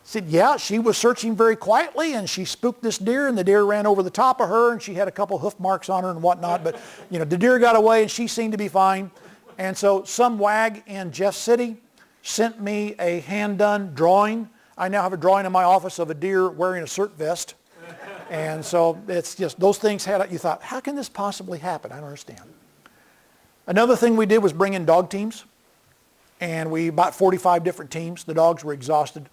Said, yeah, she was searching very quietly and she spooked this deer and the deer ran over the top of her and she had a couple hoof marks on her and whatnot. But, you know, the deer got away and she seemed to be fine. And so some wag in Jeff City sent me a hand-done drawing. I now have a drawing in my office of a deer wearing a CERT vest. And so it's just, those things you thought, how can this possibly happen? I don't understand. Another thing we did was bring in dog teams. And we about 45 different teams. The dogs were exhausted.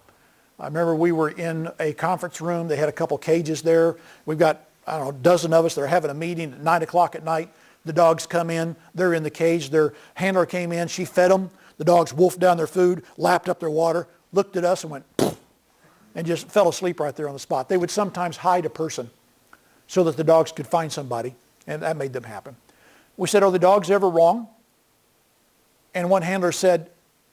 I remember we were in a conference room. They had a couple cages there. We've got, I don't know, a dozen of us. They're having a meeting at 9 o'clock at night. The dogs come in. They're in the cage. Their handler came in. She fed them. The dogs wolfed down their food, lapped up their water, looked at us and went, and just fell asleep right there on the spot. They would sometimes hide a person so that the dogs could find somebody, and that made them happen. We said, are the dogs ever wrong? And one handler said,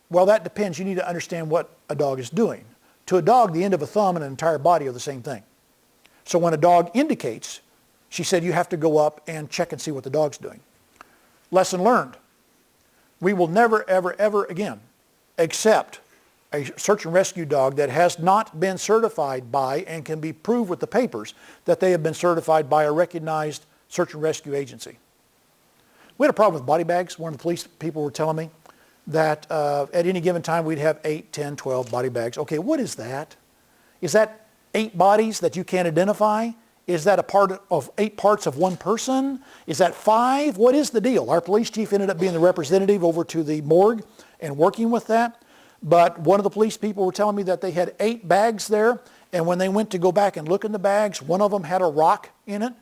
well, that depends. You need to understand what a dog is doing. To a dog, the end of a thumb and an entire body are the same thing. So when a dog indicates, she said, you have to go up and check and see what the dog's doing. Lesson learned. We will never, ever, ever again accept a search and rescue dog that has not been certified by and can be proved with the papers that they have been certified by a recognized search and rescue agency. We had a problem with body bags. One of the police people were telling me that at any given time we'd have 8, 10, 12 body bags. Okay, what is that? Is that 8 bodies that you can't identify? Is that a part of 8 parts of one person? Is that 5? What is the deal? Our police chief ended up being the representative over to the morgue and working with that. But one of the police people were telling me that they had 8 bags there, and when they went to go back and look in the bags, one of them had a rock in it,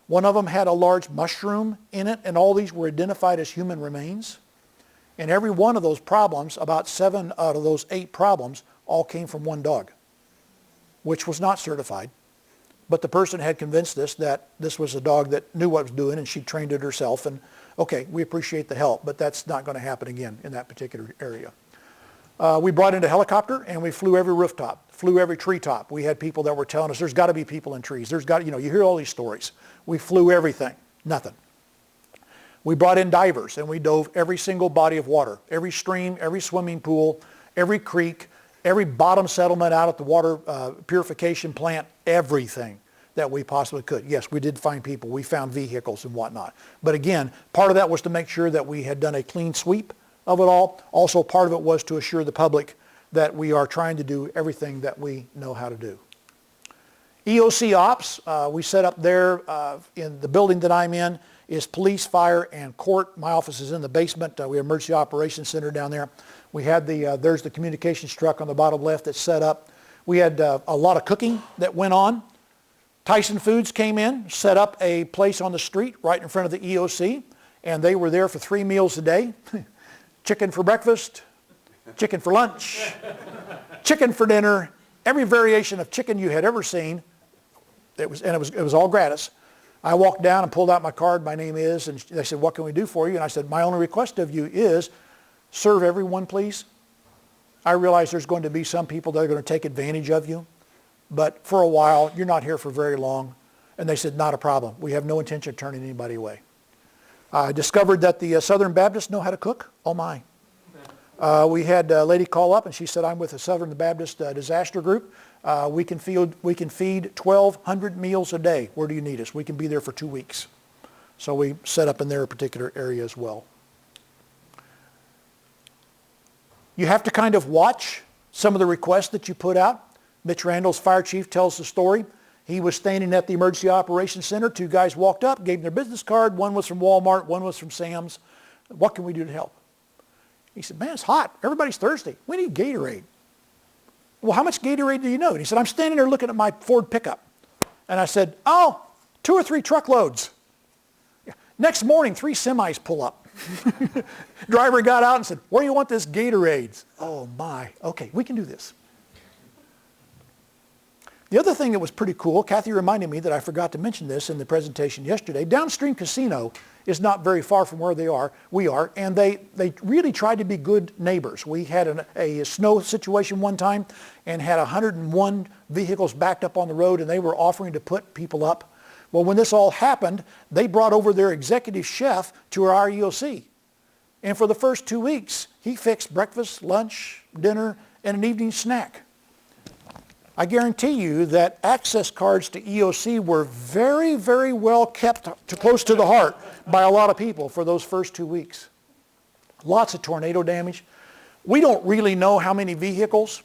one of them had a large mushroom in it, and all these were identified as human remains. And every one of those problems, about 7 out of those 8 problems, all came from one dog, which was not certified. But the person had convinced us that this was a dog that knew what it was doing, and she trained it herself. And okay, we appreciate the help, but that's not going to happen again in that particular area. We brought in a helicopter, and we flew every rooftop, flew every treetop. We had people that were telling us, there's got to be people in trees. There's got, you hear all these stories. We flew everything, nothing. We brought in divers, and we dove every single body of water, every stream, every swimming pool, every creek, every bottom settlement out at the water purification plant, everything that we possibly could. Yes, we did find people. We found vehicles and whatnot. But again, part of that was to make sure that we had done a clean sweep of it all. Also, part of it was to assure the public that we are trying to do everything that we know how to do. EOC ops, we set up there in the building that I'm in, is police, fire, and court. My office is in the basement. We have emergency operations center down there. We had there's the communications truck on the bottom left that's set up. We had a lot of cooking that went on. Tyson Foods came in, set up a place on the street right in front of the EOC, and they were there for 3 meals a day. Chicken for breakfast, chicken for lunch, chicken for dinner, every variation of chicken you had ever seen. It was all gratis. I walked down and pulled out my card. My name is, and they said, what can we do for you? And I said, my only request of you is serve everyone, please. I realize there's going to be some people that are going to take advantage of you, but for a while, you're not here for very long. And they said, not a problem. We have no intention of turning anybody away. I discovered that the Southern Baptists know how to cook. Oh my. We had a lady call up and she said, I'm with the Southern Baptist Disaster Group. We can feed 1,200 meals a day. Where do you need us? We can be there for 2 weeks. So we set up in their particular area as well. You have to kind of watch some of the requests that you put out. Mitch Randall's fire chief tells the story. He was standing at the Emergency Operations Center. 2 guys walked up, gave him their business card. One was from Walmart, one was from Sam's. What can we do to help? He said, man, it's hot. Everybody's thirsty. We need Gatorade. Well, how much Gatorade do you know? And he said, I'm standing there looking at my Ford pickup. And I said, oh, 2 or 3 truckloads. Next morning, 3 semis pull up. Driver got out and said, where do you want this Gatorade? Oh my, okay, we can do this. The other thing that was pretty cool, Kathy reminded me that I forgot to mention this in the presentation yesterday. Downstream Casino is not very far from where we are, and they really tried to be good neighbors. We had a snow situation one time and had 101 vehicles backed up on the road, and they were offering to put people up. Well, when this all happened, they brought over their executive chef to our EOC. And for the first 2 weeks, he fixed breakfast, lunch, dinner, and an evening snack. I guarantee you that access cards to EOC were very, very well kept close to the heart by a lot of people for those first 2 weeks. Lots of tornado damage. We don't really know how many vehicles.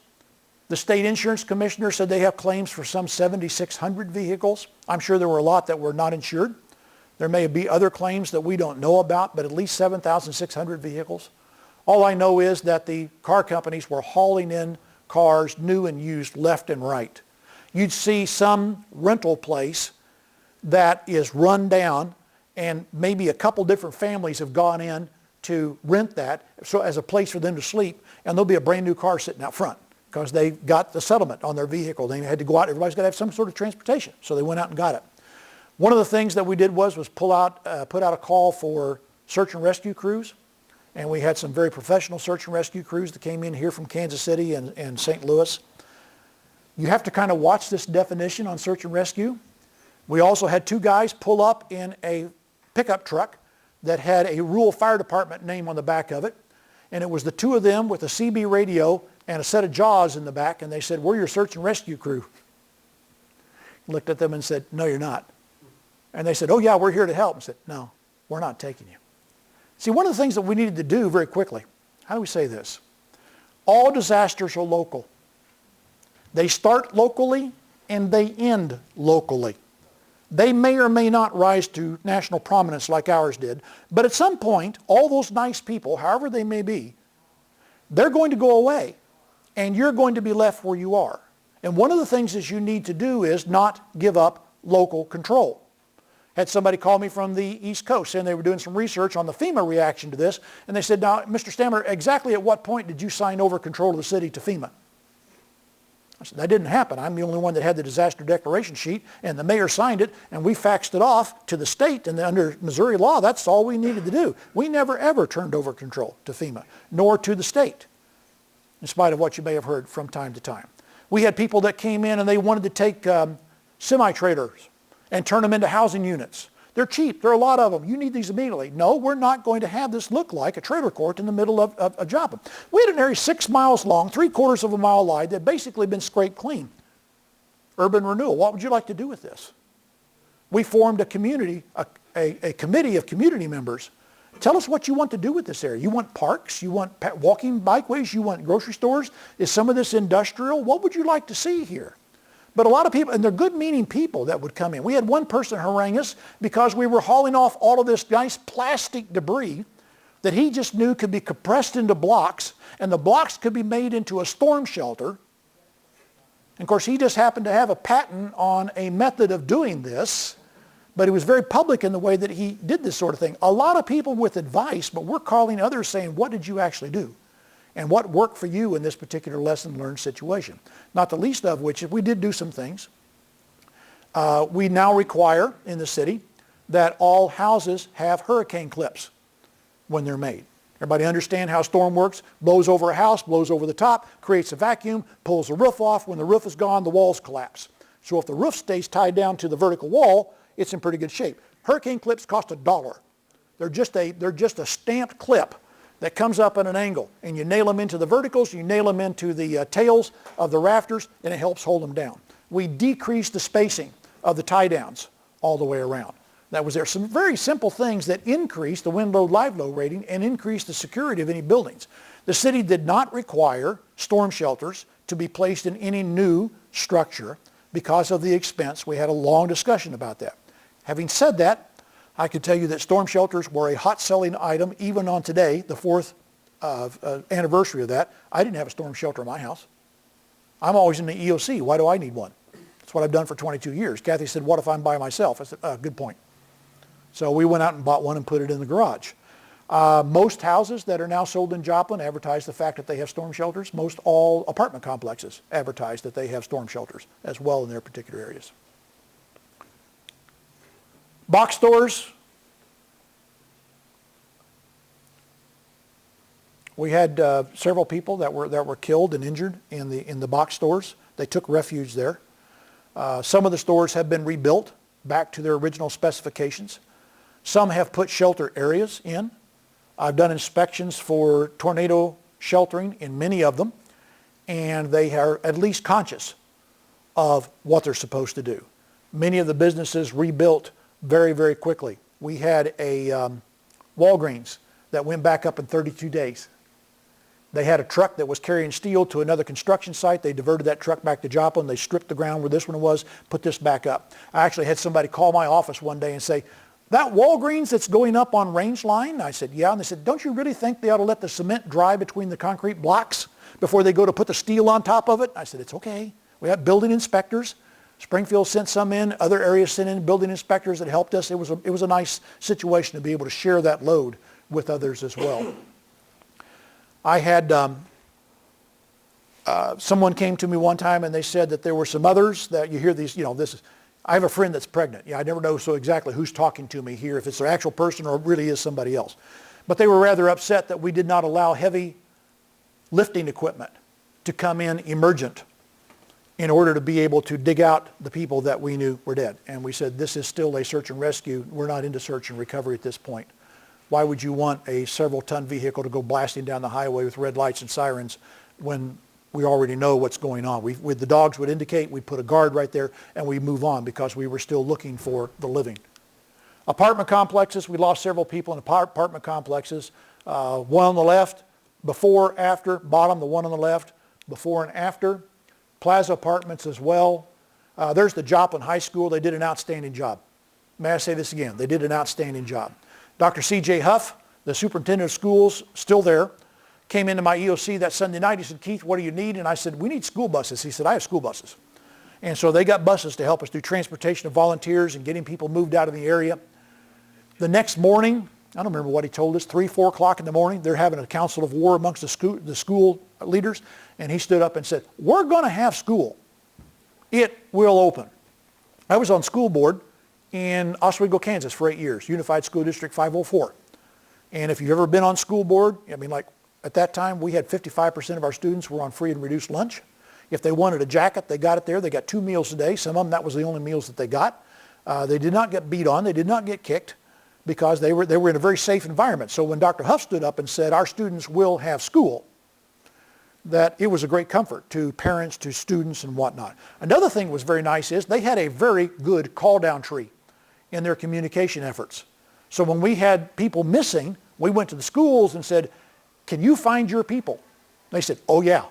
The state insurance commissioner said they have claims for some 7,600 vehicles. I'm sure there were a lot that were not insured. There may be other claims that we don't know about, but at least 7,600 vehicles. All I know is that the car companies were hauling in cars, new and used, left and right. You'd see some rental place that is run down, and maybe a couple different families have gone in to rent that so as a place for them to sleep, and there'll be a brand new car sitting out front because they got the settlement on their vehicle. They had to go out. Everybody's got to have some sort of transportation, so they went out and got it. One of the things that we did was put out a call for search and rescue crews, and we had some very professional search and rescue crews that came in here from Kansas City and St. Louis. You have to kind of watch this definition on search and rescue. We also had 2 guys pull up in a pickup truck that had a rural fire department name on the back of it, and it was the 2 of them with a CB radio and a set of jaws in the back, and they said, "We're your search and rescue crew." Looked at them and said, "No, you're not." And they said, "Oh yeah, we're here to help." And said, "No, we're not taking you." See, one of the things that we needed to do very quickly, how do we say this? All disasters are local. They start locally and they end locally. They may or may not rise to national prominence like ours did, but at some point, all those nice people, however they may be, they're going to go away, and you're going to be left where you are. And one of the things that you need to do is not give up local control. Had somebody call me from the East Coast saying they were doing some research on the FEMA reaction to this, and they said, "Now, Mr. Stammer, exactly at what point did you sign over control of the city to FEMA?" I said, "That didn't happen. I'm the only one that had the disaster declaration sheet, and the mayor signed it, and we faxed it off to the state, and under Missouri law, that's all we needed to do." We never, ever turned over control to FEMA, nor to the state, in spite of what you may have heard from time to time. We had people that came in, and they wanted to take semi-trailers and turn them into housing units. They're cheap. There are a lot of them. You need these immediately. No, we're not going to have this look like a trailer court in the middle of Joplin. We had an area 6 miles long, 3/4 of a mile wide, that had basically been scraped clean. Urban renewal. What would you like to do with this? We formed a community, a committee of community members. Tell us what you want to do with this area. You want parks? You want walking bikeways? You want grocery stores? Is some of this industrial? What would you like to see here? But a lot of people, and they're good-meaning people that would come in. We had one person harangue us because we were hauling off all of this nice plastic debris that he just knew could be compressed into blocks, and the blocks could be made into a storm shelter. And of course, he just happened to have a patent on a method of doing this, but he was very public in the way that he did this sort of thing. A lot of people with advice, but we're calling others saying, "What did you actually do? And what worked for you in this particular lesson learned situation?" Not the least of which, if we did do some things, we now require in the city that all houses have hurricane clips when they're made. Everybody understand how a storm works? Blows over a house, blows over the top, creates a vacuum, pulls the roof off. When the roof is gone, the walls collapse. So if the roof stays tied down to the vertical wall, it's in pretty good shape. Hurricane clips cost $1. They're just a stamped clip that comes up at an angle, and you nail them into the verticals, you nail them into the tails of the rafters, and it helps hold them down. We decrease the spacing of the tie downs all the way around. That was there. Some very simple things that increase the wind load live load rating and increase the security of any buildings. The city did not require storm shelters to be placed in any new structure because of the expense. We had a long discussion about that. Having said that, I can tell you that storm shelters were a hot selling item even on today, the 4th anniversary of that. I didn't have a storm shelter in my house. I'm always in the EOC. Why do I need one? That's what I've done for 22 years. Kathy said, "What if I'm by myself?" I said, "Good point." So we went out and bought one and put it in the garage. Most houses that are now sold in Joplin advertise the fact that they have storm shelters. Most all apartment complexes advertise that they have storm shelters as well in their particular areas. Box stores. We had several people that were killed and injured in the box stores. They took refuge there. Some of the stores have been rebuilt back to their original specifications. Some have put shelter areas in. I've done inspections for tornado sheltering in many of them, and they are at least conscious of what they're supposed to do. Many of the businesses rebuilt very, very quickly. We had a Walgreens that went back up in 32 days. They had a truck that was carrying steel to another construction site. They diverted that truck back to Joplin. They stripped the ground where this one was, put this back up. I actually had somebody call my office one day and say, that Walgreens that's going up on Range Line? I said, yeah. And they said, don't you really think they ought to let the cement dry between the concrete blocks before they go to put the steel on top of it? I said, it's okay. We have building inspectors. Springfield sent some in. Other areas sent in building inspectors that helped us. It was a nice situation to be able to share that load with others as well. I had someone came to me one time and they said that there were some others that you hear these, I have a friend that's pregnant. I never know so exactly who's talking to me here, if it's an actual person or it really is somebody else. But they were rather upset that we did not allow heavy lifting equipment to come in emergent in order to be able to dig out the people that we knew were dead. And we said, this is still a search and rescue. We're not into search and recovery at this point. Why would you want a several-ton vehicle to go blasting down the highway with red lights and sirens when we already know what's going on? With the dogs would indicate, we'd put a guard right there, and we move on because we were still looking for the living. Apartment complexes, we lost several people in apartment complexes. One on the left, before, after, bottom, the one on the left, before and after. Plaza Apartments as well. There's the Joplin High School. They did an outstanding job. May I say this again? They did an outstanding job. Dr. C.J. Huff, the superintendent of schools, still there, came into my EOC that Sunday night. He said, Keith, what do you need? And I said, we need school buses. He said, I have school buses. And so they got buses to help us do transportation of volunteers and getting people moved out of the area. The next morning, I don't remember what he told us, 3, 4 o'clock in the morning, they're having a council of war amongst the school leaders. And he stood up and said, we're going to have school. It will open. I was on school board in Oswego, Kansas for 8 years, Unified School District 504. And if you've ever been on school board, like at that time we had 55% of our students were on free and reduced lunch. If they wanted a jacket, they got it there. They got 2 meals a day. Some of them, that was the only meals that they got. They did not get beat on. They did not get kicked because they were in a very safe environment. So when Dr. Huff stood up and said, our students will have school, that it was a great comfort to parents, to students, and whatnot. Another thing that was very nice is they had a very good call-down tree in their communication efforts. So when we had people missing, we went to the schools and said, can you find your people? They said, oh yeah.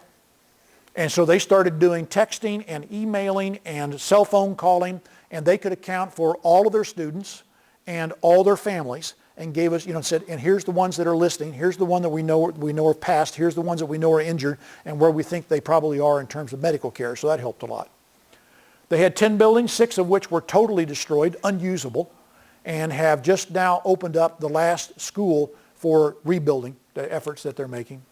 And so they started doing texting and emailing and cell phone calling, and they could account for all of their students and all their families, and gave us, said, and here's the ones that are listing, here's the one that we know are passed, here's the ones that we know are injured, and where we think they probably are in terms of medical care. So that helped a lot. They had 10 buildings, 6 of which were totally destroyed, unusable, and have just now opened up the last school for rebuilding, the efforts that they're making.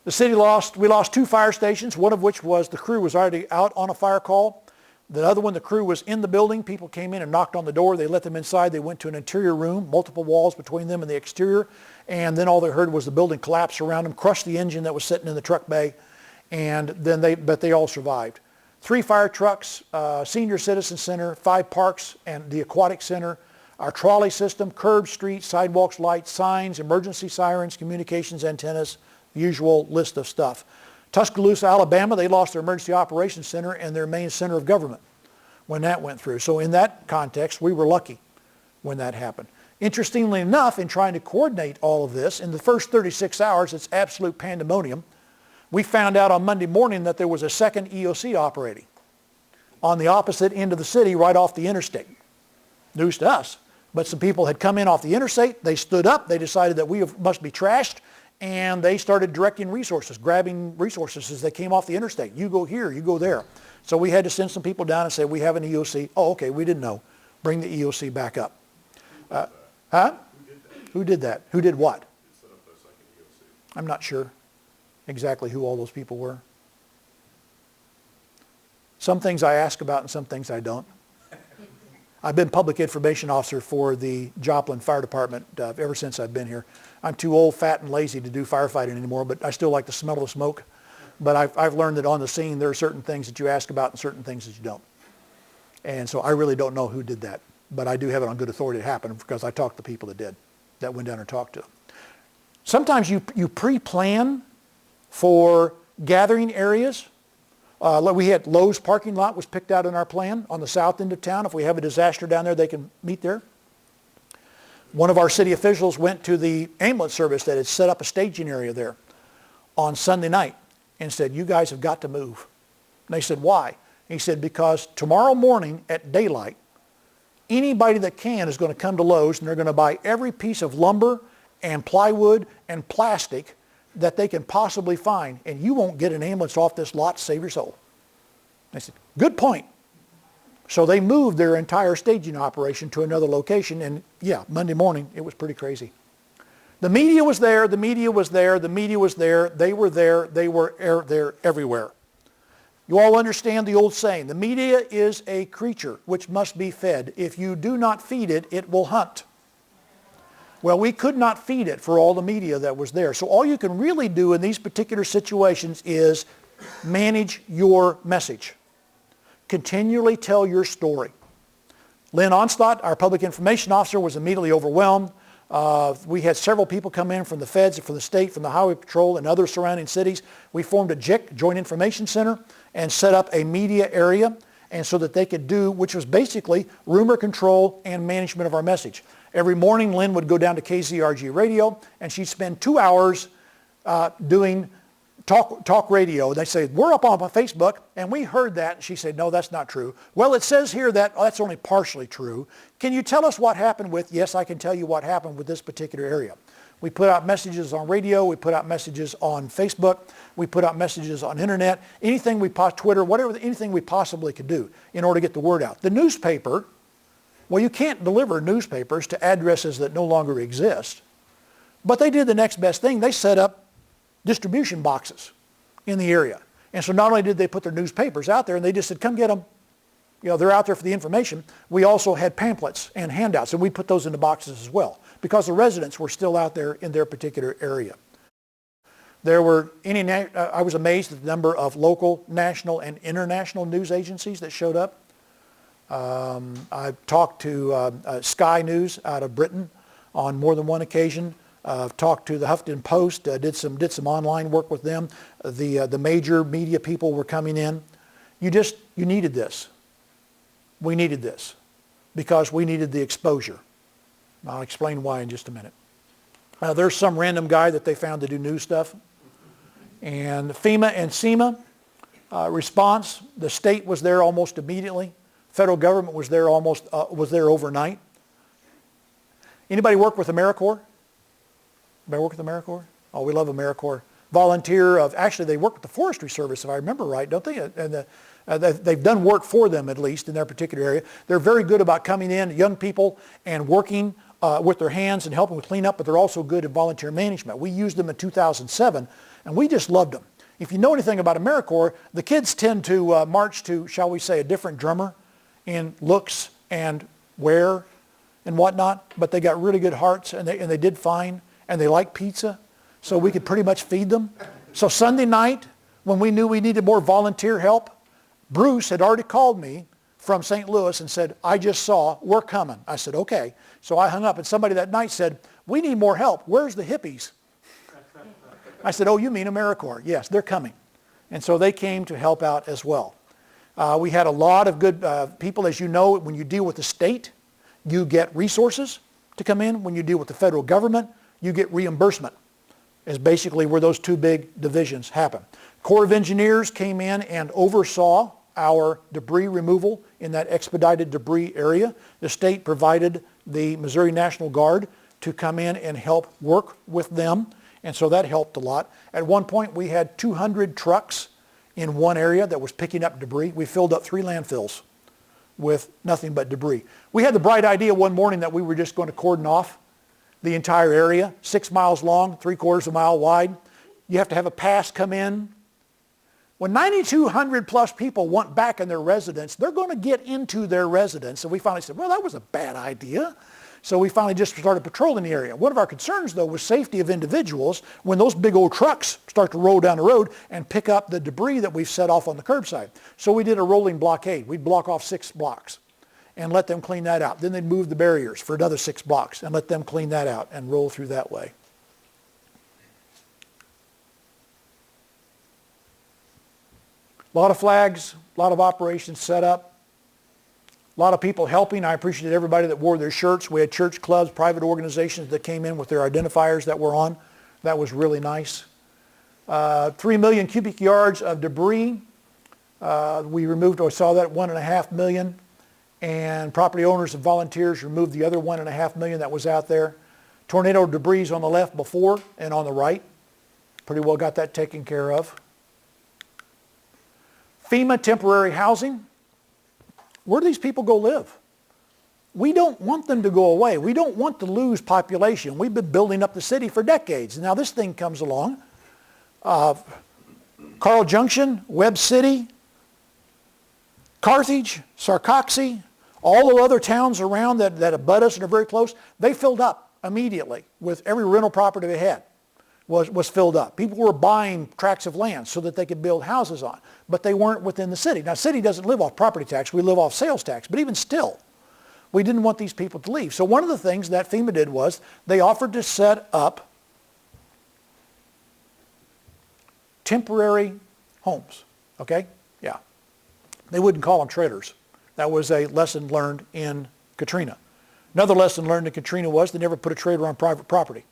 The city we lost 2 fire stations, one of which was the crew was already out on a fire call. The other one, the crew was in the building. People came in and knocked on the door. They let them inside. They went to an interior room, multiple walls between them and the exterior, and then all they heard was the building collapse around them, crushed the engine that was sitting in the truck bay, and then but they all survived. 3 fire trucks, senior citizen center, 5 parks and the aquatic center, our trolley system, curbs, streets, sidewalks, lights, signs, emergency sirens, communications antennas, the usual list of stuff. Tuscaloosa, Alabama, they lost their emergency operations center and their main center of government when that went through. So in that context, we were lucky when that happened. Interestingly enough, in trying to coordinate all of this, in the first 36 hours, it's absolute pandemonium. We found out on Monday morning that there was a second EOC operating on the opposite end of the city right off the interstate. News to us. But some people had come in off the interstate. They stood up. They decided that we must be trashed. And they started directing resources, grabbing resources as they came off the interstate. You go here, you go there. So we had to send some people down and say, we have an EOC. Oh, okay, we didn't know. Bring the EOC back up. Who did that? Who did what? I'm not sure exactly who all those people were. Some things I ask about and some things I don't. I've been public information officer for the Joplin Fire Department ever since I've been here. I'm too old, fat, and lazy to do firefighting anymore, but I still like the smell of the smoke. But I've learned that on the scene there are certain things that you ask about and certain things that you don't. And so I really don't know who did that. But I do have it on good authority to happen because I talked to people that did, that went down and talked to them. Sometimes you pre-plan for gathering areas. We had Lowe's parking lot was picked out in our plan on the south end of town. If we have a disaster down there, they can meet there. One of our city officials went to the ambulance service that had set up a staging area there on Sunday night and said, you guys have got to move. And they said, why? He said, because tomorrow morning at daylight, anybody that can is going to come to Lowe's and they're going to buy every piece of lumber and plywood and plastic that they can possibly find, and you won't get an ambulance off this lot to save your soul. I said, good point. So they moved their entire staging operation to another location, and yeah, Monday morning, it was pretty crazy. The media was there, the media was there, the media was there, they were there there everywhere. You all understand the old saying, the media is a creature which must be fed. If you do not feed it, it will hunt. Well, we could not feed it for all the media that was there. So all you can really do in these particular situations is manage your message. Continually tell your story. Lynn Onslaught, our public information officer, was immediately overwhelmed. We had several people come in from the feds, from the state, from the highway patrol, and other surrounding cities. We formed a JIC, Joint Information Center, and set up a media area, and so that they could do, which was basically rumor control and management of our message. Every morning, Lynn would go down to KZRG radio, and she'd spend 2 hours doing talk radio. They say, we're up on Facebook, and we heard that. And she said, no, that's not true. Well, it says here that that's only partially true. Can you tell us what happened with? Yes, I can tell you what happened with this particular area. We put out messages on radio. We put out messages on Facebook. We put out messages on internet. Anything Twitter, whatever, anything we possibly could do in order to get the word out. The newspaper, well, you can't deliver newspapers to addresses that no longer exist. But they did the next best thing. They set up distribution boxes in the area. And so not only did they put their newspapers out there, and they just said, come get them. You know, they're out there for the information. We also had pamphlets and handouts, and we put those in the boxes as well, because the residents were still out there in their particular area. There were I was amazed at the number of local, national, and international news agencies that showed up. I talked to Sky News out of Britain on more than one occasion. Talked to the Huffington Post, did some online work with them. The major media people were coming in. You needed this. We needed this because we needed the exposure. I'll explain why in just a minute. There's some random guy that they found to do news stuff. And FEMA and SEMA response, the state was there almost immediately. Federal government was there overnight. Anybody work with AmeriCorps? Anybody work with AmeriCorps? Oh, we love AmeriCorps. Actually they work with the Forestry Service, if I remember right, don't they? And they've done work for them, at least, in their particular area. They're very good about coming in, young people, and working with their hands and helping with cleanup, but they're also good at volunteer management. We used them in 2007, and we just loved them. If you know anything about AmeriCorps, the kids tend to march to, shall we say, a different drummer in looks and wear and whatnot, but they got really good hearts, and they did fine, and they like pizza, so we could pretty much feed them. So Sunday night, when we knew we needed more volunteer help, Bruce had already called me from St. Louis and said, I just saw, we're coming. I said, okay. So I hung up, and somebody that night said, we need more help. Where's the hippies? I said, oh, you mean AmeriCorps? Yes, they're coming. And so they came to help out as well. We had a lot of good people. As you know, when you deal with the state, you get resources to come in. When you deal with the federal government, you get reimbursement, is basically where those two big divisions happen. Corps of Engineers came in and oversaw our debris removal in that expedited debris area. The state provided the Missouri National Guard to come in and help work with them, and so that helped a lot. At one point, we had 200 trucks in one area that was picking up debris. We filled up 3 landfills with nothing but debris. We had the bright idea one morning that we were just going to cordon off the entire area, 6 miles long, 3/4 a mile wide. You have to have a pass come in. When 9,200 plus people want back in their residence, they're going to get into their residence. And we finally said, well, that was a bad idea. So we finally just started patrolling the area. One of our concerns, though, was safety of individuals when those big old trucks start to roll down the road and pick up the debris that we've set off on the curbside. So we did a rolling blockade. We'd block off 6 blocks and let them clean that out. Then they'd move the barriers for another 6 blocks and let them clean that out and roll through that way. A lot of flags, a lot of operations set up. A lot of people helping. I appreciate everybody that wore their shirts. We had church clubs, private organizations that came in with their identifiers that were on. That was really nice. 3 million cubic yards of debris. We removed, I saw that, 1.5 million. And property owners and volunteers removed the other 1.5 million that was out there. Tornado debris on the left before and on the right. Pretty well got that taken care of. FEMA temporary housing. Where do these people go live? We don't want them to go away. We don't want to lose population. We've been building up the city for decades. Now this thing comes along. Carl Junction, Webb City, Carthage, Sarcoxy, all the other towns around that abut us and are very close, they filled up immediately with every rental property they had was filled up. People were buying tracts of land so that they could build houses on, but they weren't within the city. Now, city doesn't live off property tax. We live off sales tax, but even still, we didn't want these people to leave. So one of the things that FEMA did was they offered to set up temporary homes, okay? Yeah. They wouldn't call them trailers. That was a lesson learned in Katrina. Another lesson learned in Katrina was they never put a trailer on private property.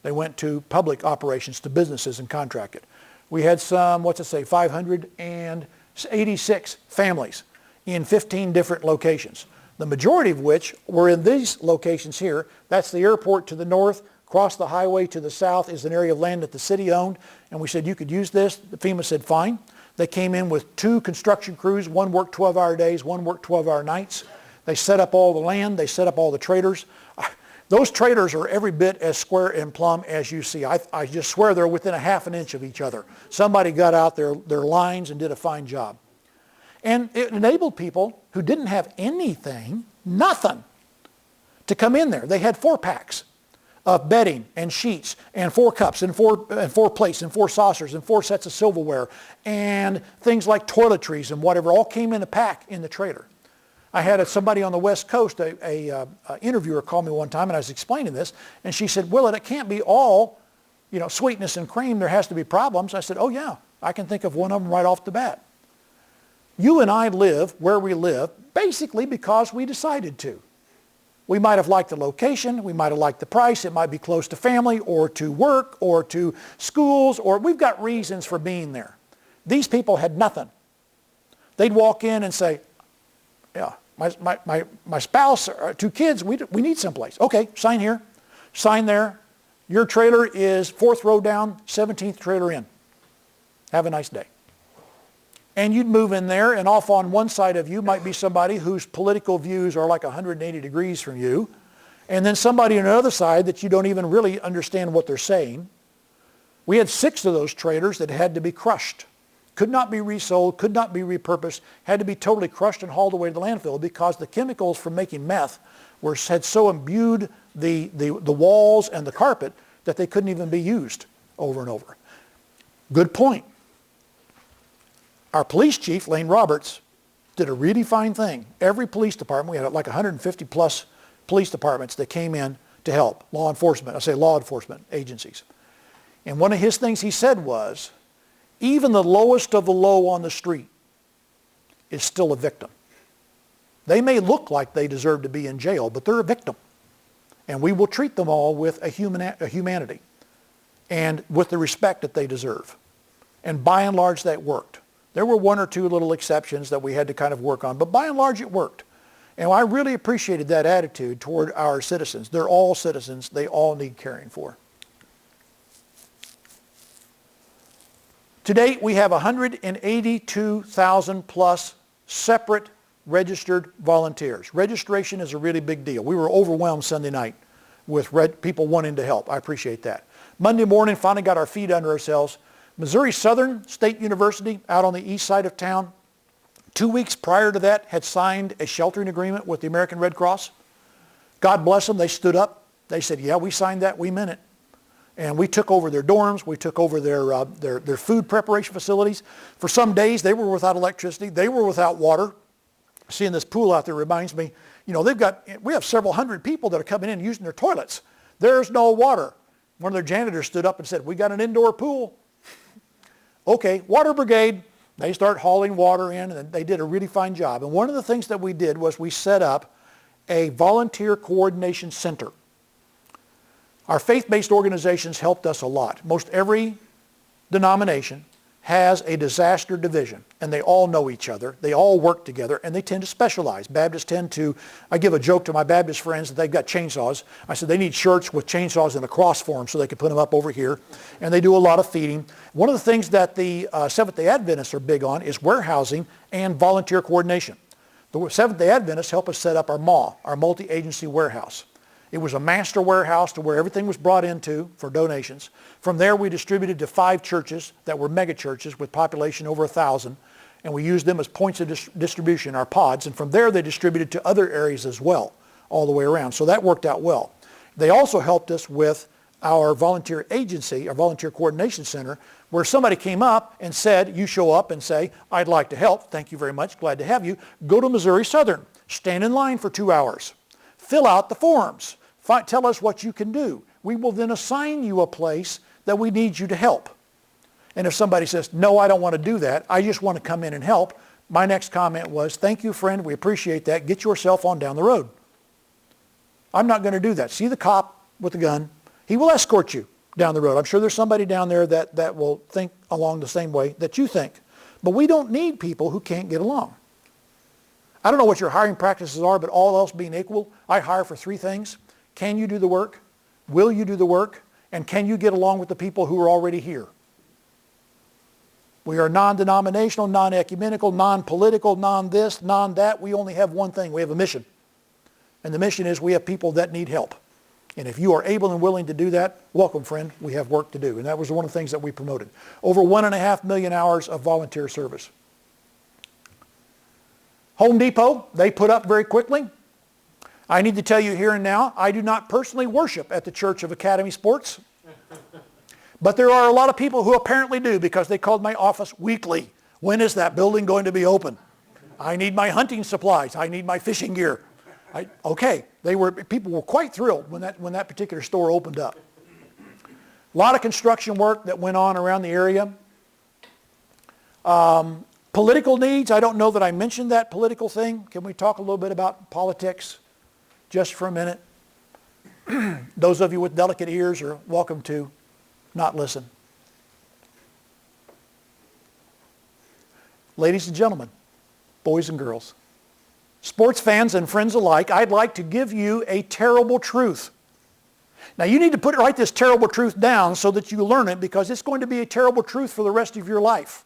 They went to public operations, to businesses, and contracted. We had some, 586 families in 15 different locations. The majority of which were in these locations here. That's the airport to the north. Across the highway to the south is an area of land that the city owned. And we said, you could use this. The FEMA said, fine. They came in with 2 construction crews. One worked 12-hour days, one worked 12-hour nights. They set up all the land. They set up all the trailers. Those trailers are every bit as square and plumb as you see. I just swear they're within a half an inch of each other. Somebody got out their lines and did a fine job. And it enabled people who didn't have anything, nothing, to come in there. They had 4 packs of bedding and sheets and 4 cups and 4 plates and 4 saucers and 4 sets of silverware and things like toiletries and whatever all came in a pack in the trailer. I had somebody on the West Coast, a interviewer, call me one time, and I was explaining this, and she said, "Well, it can't be all, sweetness and cream. There has to be problems." I said, "Oh yeah, I can think of one of them right off the bat." You and I live where we live basically because we decided to. We might have liked the location, we might have liked the price, it might be close to family or to work or to schools, or we've got reasons for being there. These people had nothing. They'd walk in and say, "Yeah, my spouse, 2 kids, we need someplace." "Okay, sign here, sign there. Your trailer is 4th row down, 17th trailer in. Have a nice day." And you'd move in there, and off on one side of you might be somebody whose political views are like 180 degrees from you, and then somebody on the other side that you don't even really understand what they're saying. We had 6 of those trailers that had to be crushed. Could not be resold, could not be repurposed, had to be totally crushed and hauled away to the landfill because the chemicals from making meth had so imbued the walls and the carpet that they couldn't even be used over and over. Good point. Our police chief, Lane Roberts, did a really fine thing. Every police department, we had like 150 plus police departments that came in to help, law enforcement agencies. And one of his things he said was, even the lowest of the low on the street is still a victim. They may look like they deserve to be in jail, but they're a victim. And we will treat them all with a humanity and with the respect that they deserve. And by and large, that worked. There were 1 or 2 little exceptions that we had to kind of work on, but by and large, it worked. And I really appreciated that attitude toward our citizens. They're all citizens. They all need caring for. To date, we have 182,000 plus separate registered volunteers. Registration is a really big deal. We were overwhelmed Sunday night with people wanting to help. I appreciate that. Monday morning, finally got our feet under ourselves. Missouri Southern State University out on the east side of town, 2 weeks prior to that, had signed a sheltering agreement with the American Red Cross. God bless them. They stood up. They said, "Yeah, we signed that. We meant it." And we took over their dorms. We took over their food preparation facilities. For some days, they were without electricity. They were without water. Seeing this pool out there reminds me, we have several hundred people that are coming in using their toilets. There's no water. One of their janitors stood up and said, "We got an indoor pool." Okay, water brigade, They start hauling water in, and they did a really fine job. And one of the things that we did was we set up a volunteer coordination center. Our faith-based organizations helped us a lot. Most every denomination has a disaster division, and they all know each other. They all work together, and they tend to specialize. Baptists tend to, I give a joke to my Baptist friends that they've got chainsaws. I said they need shirts with chainsaws in a cross form so they can put them up over here. And they do a lot of feeding. One of the things that the Seventh-day Adventists are big on is warehousing and volunteer coordination. The Seventh-day Adventists help us set up our MAW, our multi-agency warehouse. It was a master warehouse to where everything was brought into for donations. From there, we distributed to 5 churches that were mega churches with population over 1,000, and we used them as points of distribution, our pods. And from there, they distributed to other areas as well, all the way around. So that worked out well. They also helped us with our volunteer agency, our volunteer coordination center, where somebody came up and said, you show up and say, I'd like to help. Thank you very much. Glad to have you. Go to Missouri Southern. Stand in line for 2 hours. Fill out the forms. Tell us what you can do. We will then assign you a place that we need you to help. And if somebody says, no, I don't want to do that, I just want to come in and help, my next comment was, thank you, friend, we appreciate that. Get yourself on down the road. I'm not going to do that. See the cop with the gun? He will escort you down the road. I'm sure there's somebody down there that will think along the same way that you think. But we don't need people who can't get along. I don't know what your hiring practices are, but all else being equal, I hire for 3 things. Can you do the work? Will you do the work? And can you get along with the people who are already here? We are non-denominational, non-ecumenical, non-political, non-this, non-that. We only have one thing. We have a mission. And the mission is we have people that need help. And if you are able and willing to do that, welcome, friend. We have work to do. And that was one of the things that we promoted. Over 1.5 million hours of volunteer service. Home Depot, they put up very quickly. I need to tell you here and now, I do not personally worship at the Church of Academy Sports. But there are a lot of people who apparently do because they called my office weekly. When is that building going to be open? I need my hunting supplies. I need my fishing gear. Okay, people were quite thrilled when that particular store opened up. A lot of construction work that went on around the area. Political needs, I don't know that I mentioned that political thing. Can we talk a little bit about politics just for a minute? Those of you with delicate ears are welcome to not listen. Ladies and gentlemen, boys and girls, sports fans and friends alike, I'd like to give you a terrible truth. Now you need to write this terrible truth down so that you learn it, because it's going to be a terrible truth for the rest of your life.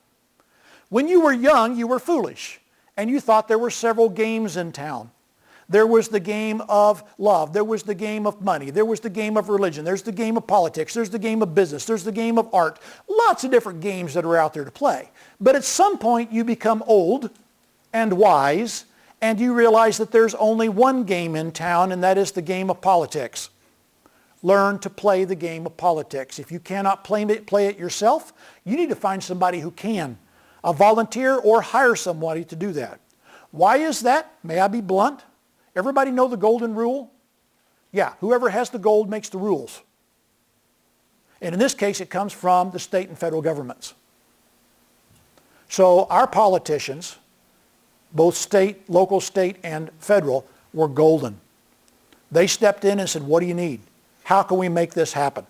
When you were young, you were foolish, and you thought there were several games in town. There was the game of love. There was the game of money. There was the game of religion. There's the game of politics. There's the game of business. There's the game of art. Lots of different games that are out there to play. But at some point, you become old and wise, and you realize that there's only one game in town, and that is the game of politics. Learn to play the game of politics. If you cannot play it yourself, you need to find somebody who can. A volunteer or hire somebody to do that. Why is that? May I be blunt? Everybody know the golden rule? Yeah, whoever has the gold makes the rules. And in this case, it comes from the state and federal governments. So our politicians, both state, local, state, and federal, were golden. They stepped in and said, what do you need? How can we make this happen?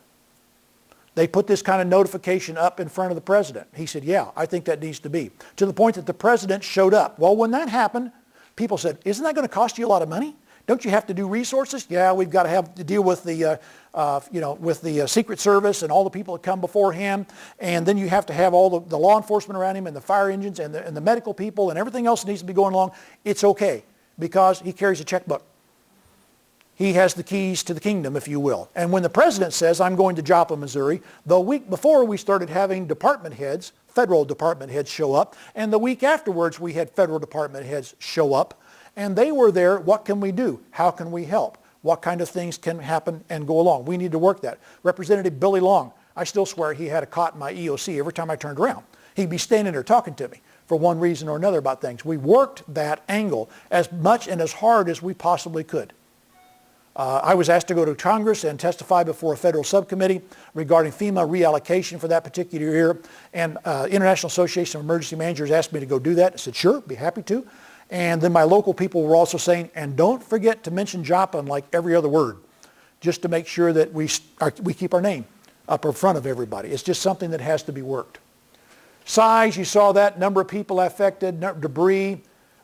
They put this kind of notification up in front of the president. He said, yeah, I think that needs to be. To the point that the president showed up. Well, when that happened, people said, isn't that going to cost you a lot of money? Don't you have to do resources? Yeah, we've got to have to deal with the, Secret Service and all the people that come beforehand. And then you have to have all the law enforcement around him and the fire engines and the medical people and everything else that needs to be going along. It's okay because he carries a checkbook. He has the keys to the kingdom, if you will. And when the president says, I'm going to Joplin, Missouri, the week before we started having department heads, federal department heads show up, and the week afterwards we had federal department heads show up, and they were there. What can we do? How can we help? What kind of things can happen and go along? We need to work that. Representative Billy Long, I still swear he had a cot in my EOC every time I turned around. He'd be standing there talking to me for one reason or another about things. We worked that angle as much and as hard as we possibly could. I was asked to go to Congress and testify before a federal subcommittee regarding FEMA reallocation for that particular year. And International Association of Emergency Managers asked me to go do that. I said, sure, be happy to. And then my local people were also saying, and don't forget to mention Joplin like every other word, just to make sure that we keep our name up in front of everybody. It's just something that has to be worked. Size, you saw that, number of people affected, debris,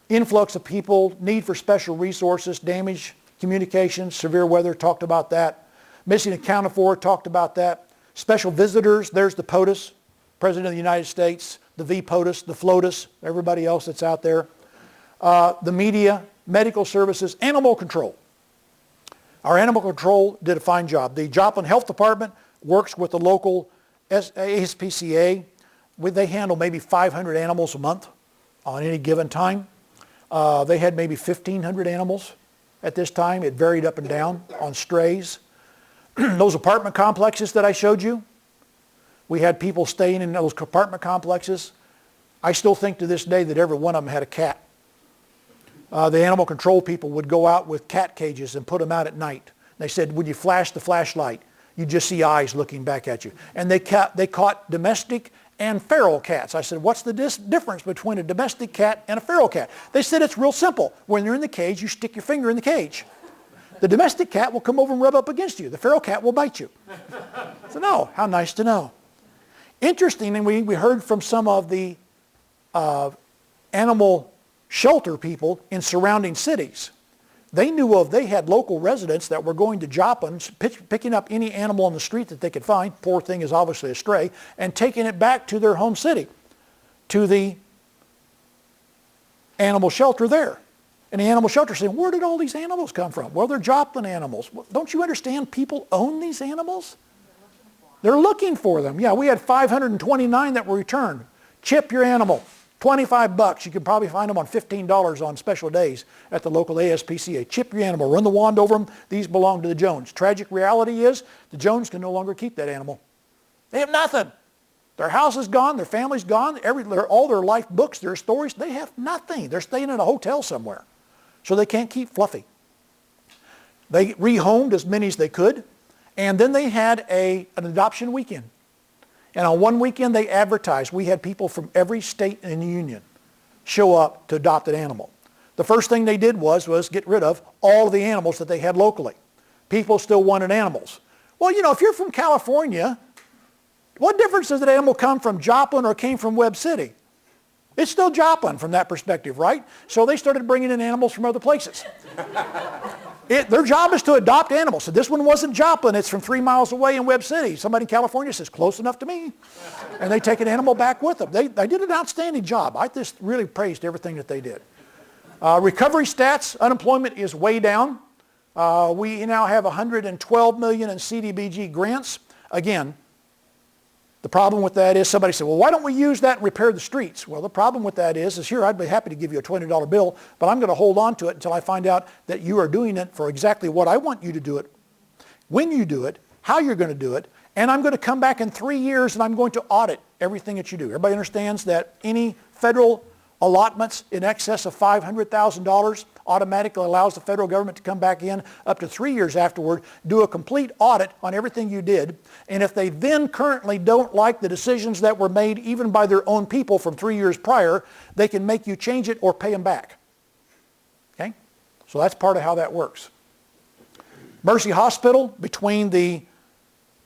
influx of people, need for special resources, damage, communications, severe weather, talked about that. Missing accounted for, talked about that. Special visitors, there's the POTUS, President of the United States, the VPOTUS, the FLOTUS, everybody else that's out there. The media, medical services, animal control. Our animal control did a fine job. The Joplin Health Department works with the local ASPCA. They handle maybe 500 animals a month on any given time. They had maybe 1,500 animals at this time. It varied up and down on strays. Those apartment complexes that I showed you, we had people staying in those apartment complexes. I still think to this day that every one of them had a cat. The animal control people would go out with cat cages and put them out at night. They said, when you flash the flashlight, you just see eyes looking back at you. And they caught domestic and feral cats. I said, what's the difference between a domestic cat and a feral cat? They said it's real simple. When you're in the cage, you stick your finger in the cage. The domestic cat will come over and rub up against you. The feral cat will bite you. So no, how nice to know. Interesting, and we heard from some of the animal shelter people in surrounding cities. They had local residents that were going to Joplin, picking up any animal on the street that they could find, poor thing is obviously a stray, and taking it back to their home city, to the animal shelter there. And the animal shelter saying, where did all these animals come from? Well, they're Joplin animals. Don't you understand people own these animals? They're looking for them. Yeah, we had 529 that were returned. Chip your animal. $25. You can probably find them on $15 on special days at the local ASPCA. Chip your animal. Run the wand over them. These belong to the Jones. Tragic reality is the Jones can no longer keep that animal. They have nothing. Their house is gone. Their family's gone. All their life books, their stories, they have nothing. They're staying in a hotel somewhere. So they can't keep Fluffy. They rehomed as many as they could. And then they had an adoption weekend. And on one weekend they advertised. We had people from every state in the union show up to adopt an animal. The first thing they did was get rid of all of the animals that they had locally. People still wanted animals. Well, you know, if you're from California, what difference does an animal come from Joplin or came from Webb City? It's still Joplin from that perspective, right? So they started bringing in animals from other places. Their job is to adopt animals. So this one wasn't Joplin. It's from 3 miles away in Webb City. Somebody in California says, close enough to me. And they take an animal back with them. They did an outstanding job. I just really praised everything that they did. Recovery stats, unemployment is way down. We now have $112 million in CDBG grants. Again, the problem with that is somebody said, well, why don't we use that and repair the streets? Well, the problem with that is here, I'd be happy to give you a $20 bill, but I'm going to hold on to it until I find out that you are doing it for exactly what I want you to do it, when you do it, how you're going to do it, and I'm going to come back in 3 years and I'm going to audit everything that you do. Everybody understands that any federal allotments in excess of $500,000 automatically allows the federal government to come back in up to 3 years afterward, do a complete audit on everything you did, and if they then currently don't like the decisions that were made even by their own people from 3 years prior, they can make you change it or pay them back. Okay? So that's part of how that works. Mercy Hospital, between the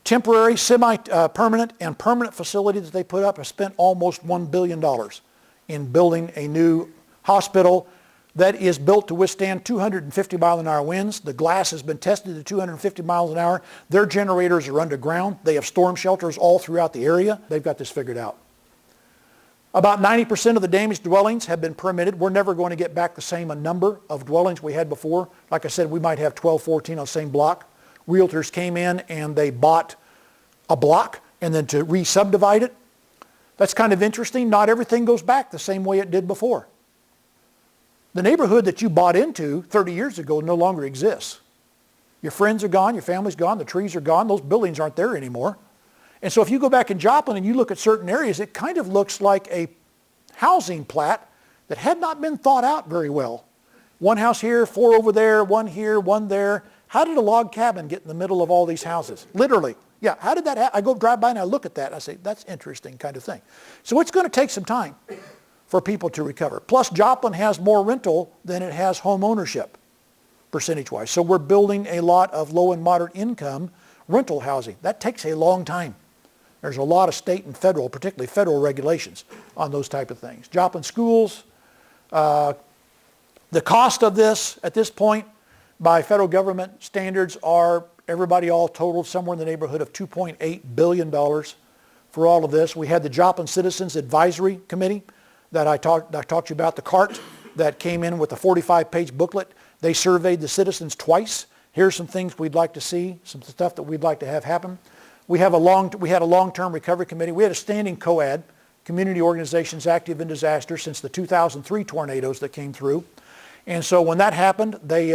temporary, semi-permanent, and permanent facility that they put up, has spent almost $1 billion in building a new hospital that is built to withstand 250 mile an hour winds. The glass has been tested to 250 miles an hour. Their generators are underground. They have storm shelters all throughout the area. They've got this figured out. About 90% of the damaged dwellings have been permitted. We're never going to get back the same number of dwellings we had before. Like I said, we might have 12, 14 on the same block. Realtors came in and they bought a block and then to re-subdivide it. That's kind of interesting. Not everything goes back the same way it did before. The neighborhood that you bought into 30 years ago no longer exists. Your friends are gone, your family's gone, the trees are gone, those buildings aren't there anymore. And so if you go back in Joplin and you look at certain areas, it kind of looks like a housing plat that had not been thought out very well. One house here, 4 over there, 1 here, 1 there. How did a log cabin get in the middle of all these houses? Literally. Yeah, how did that happen? I go drive by and I look at that and I say, that's interesting kind of thing. So it's going to take some time for people to recover. Plus, Joplin has more rental than it has home ownership, percentage-wise. So we're building a lot of low and moderate income rental housing. That takes a long time. There's a lot of state and federal, particularly federal regulations on those type of things. Joplin schools, the cost of this at this point by federal government standards are, everybody all totaled, somewhere in the neighborhood of $2.8 billion for all of this. We had the Joplin Citizens Advisory Committee that I talked to you about, the CART, that came in with a 45-page booklet. They surveyed the citizens twice. Here's some things we'd like to see, some stuff that we'd like to have happen. We had a long-term recovery committee. We had a standing COAD, Community Organizations Active in Disaster, since the 2003 tornadoes that came through. And so when that happened, they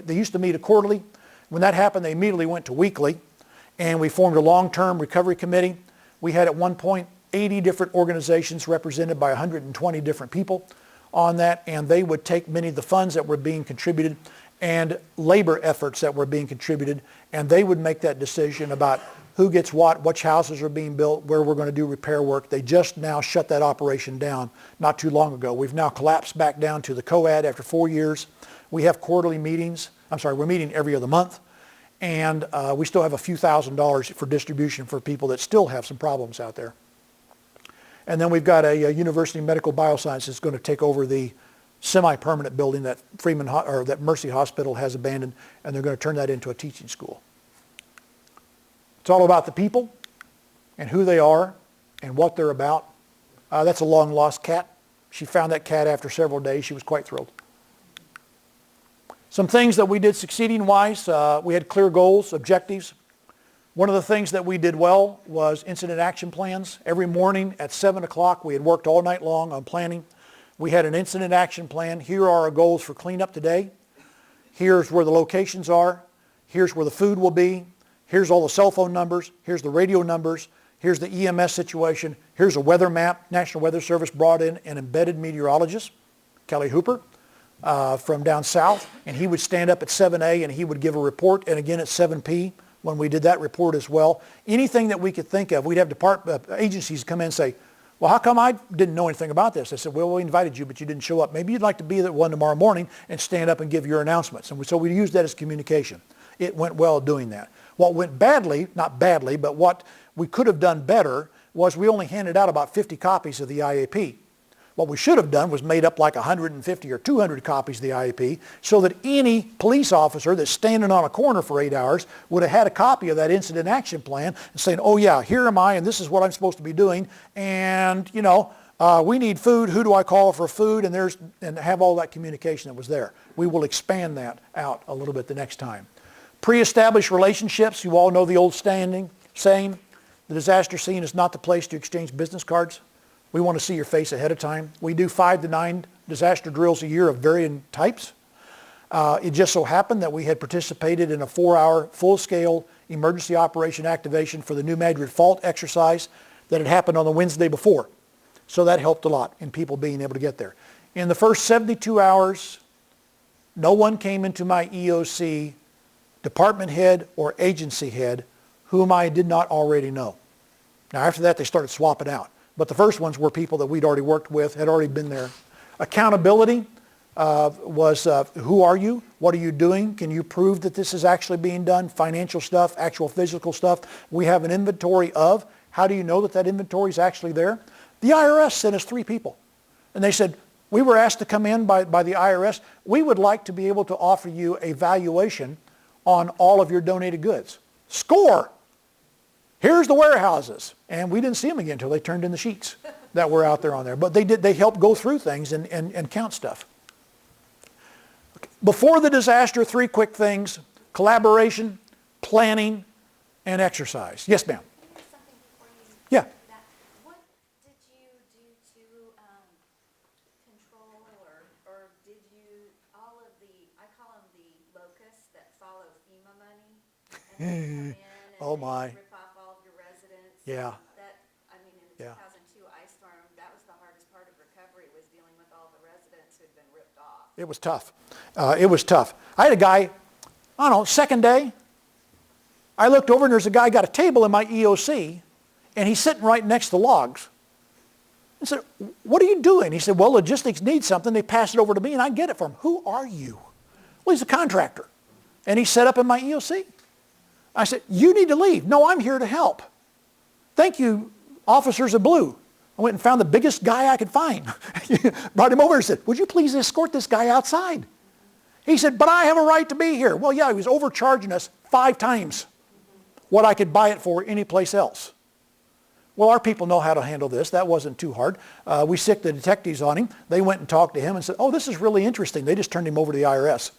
used to meet quarterly. When that happened, they immediately went to weekly, and we formed a long-term recovery committee. We had at one point 80 different organizations represented by 120 different people on that, and they would take many of the funds that were being contributed and labor efforts that were being contributed, and they would make that decision about who gets what, which houses are being built, where we're going to do repair work. They just now shut that operation down not too long ago. We've now collapsed back down to the COAD after 4 years. We have quarterly meetings. We're meeting every other month. And we still have a few $1,000s for distribution for people that still have some problems out there. And then we've got a University Medical Bioscience that's going to take over the semi-permanent building that that Mercy Hospital has abandoned, and they're going to turn that into a teaching school. It's all about the people and who they are and what they're about. That's a long-lost cat. She found that cat after several days. She was quite thrilled. Some things that we did succeeding-wise, we had clear goals, objectives. One of the things that we did well was incident action plans. Every morning at 7 o'clock, we had worked all night long on planning. We had an incident action plan. Here are our goals for cleanup today. Here's where the locations are. Here's where the food will be. Here's all the cell phone numbers. Here's the radio numbers. Here's the EMS situation. Here's a weather map. National Weather Service brought in an embedded meteorologist, Kelly Hooper, from down south, and he would stand up at 7A and he would give a report, and again at 7P when we did that report as well. Anything that we could think of, we'd have agencies come in and say, well, how come I didn't know anything about this? I said, well, we invited you, but you didn't show up. Maybe you'd like to be the one tomorrow morning and stand up and give your announcements. And so we used that as communication. It went well doing that. What went badly, not badly, but what we could have done better was we only handed out about 50 copies of the IAP. What we should have done was made up like 150 or 200 copies of the IAP so that any police officer that's standing on a corner for 8 hours would have had a copy of that incident action plan and saying, oh yeah, here am I and this is what I'm supposed to be doing, and we need food, who do I call for food, and have all that communication that was there. We will expand that out a little bit the next time. Pre-established relationships, you all know the old saying, the disaster scene is not the place to exchange business cards. We want to see your face ahead of time. We do 5 to 9 disaster drills a year of varying types. It just so happened that we had participated in a 4-hour full-scale emergency operation activation for the New Madrid Fault exercise that had happened on the Wednesday before. So that helped a lot in people being able to get there. In the first 72 hours, no one came into my EOC, department head or agency head, whom I did not already know. Now after that, they started swapping out. But the first ones were people that we'd already worked with, had already been there. Accountability was who are you? What are you doing? Can you prove that this is actually being done? Financial stuff, actual physical stuff. We have an inventory of. How do you know that that inventory is actually there? The IRS sent us 3 people. And they said, we were asked to come in by the IRS. We would like to be able to offer you a valuation on all of your donated goods. Score! Here's the warehouses. And we didn't see them again until they turned in the sheets that were out there on there. But they helped go through things and count stuff. Okay. Before the disaster, 3 quick things: collaboration, planning, and exercise. Yes, ma'am. Something before you. Yeah. What did you do to control, or did you, all of the, I call them the locusts that follow FEMA money, and they come in and Oh my. they rip off all of your residents? Yeah. That, I mean, in the Yeah. 2002 ice storm, that was the hardest part of recovery, was dealing with all the residents who'd been ripped off. It was tough. It was tough. I had a guy, I don't know, second day, I looked over and there's a guy got a table in my EOC and he's sitting right next to the logs. I said, what are you doing? He said, well, logistics needs something. They pass it over to me and I get it for him. Who are you? Well, he's a contractor. And he's set up in my EOC. I said, you need to leave. No, I'm here to help. Thank you, officers of blue. I went and found the biggest guy I could find. Brought him over and said, would you please escort this guy outside? He said, but I have a right to be here. Well, yeah, he was overcharging us 5 times what I could buy it for anyplace else. Well, our people know how to handle this. That wasn't too hard. We sicked the detectives on him. They went and talked to him and said, oh, this is really interesting. They just turned him over to the IRS.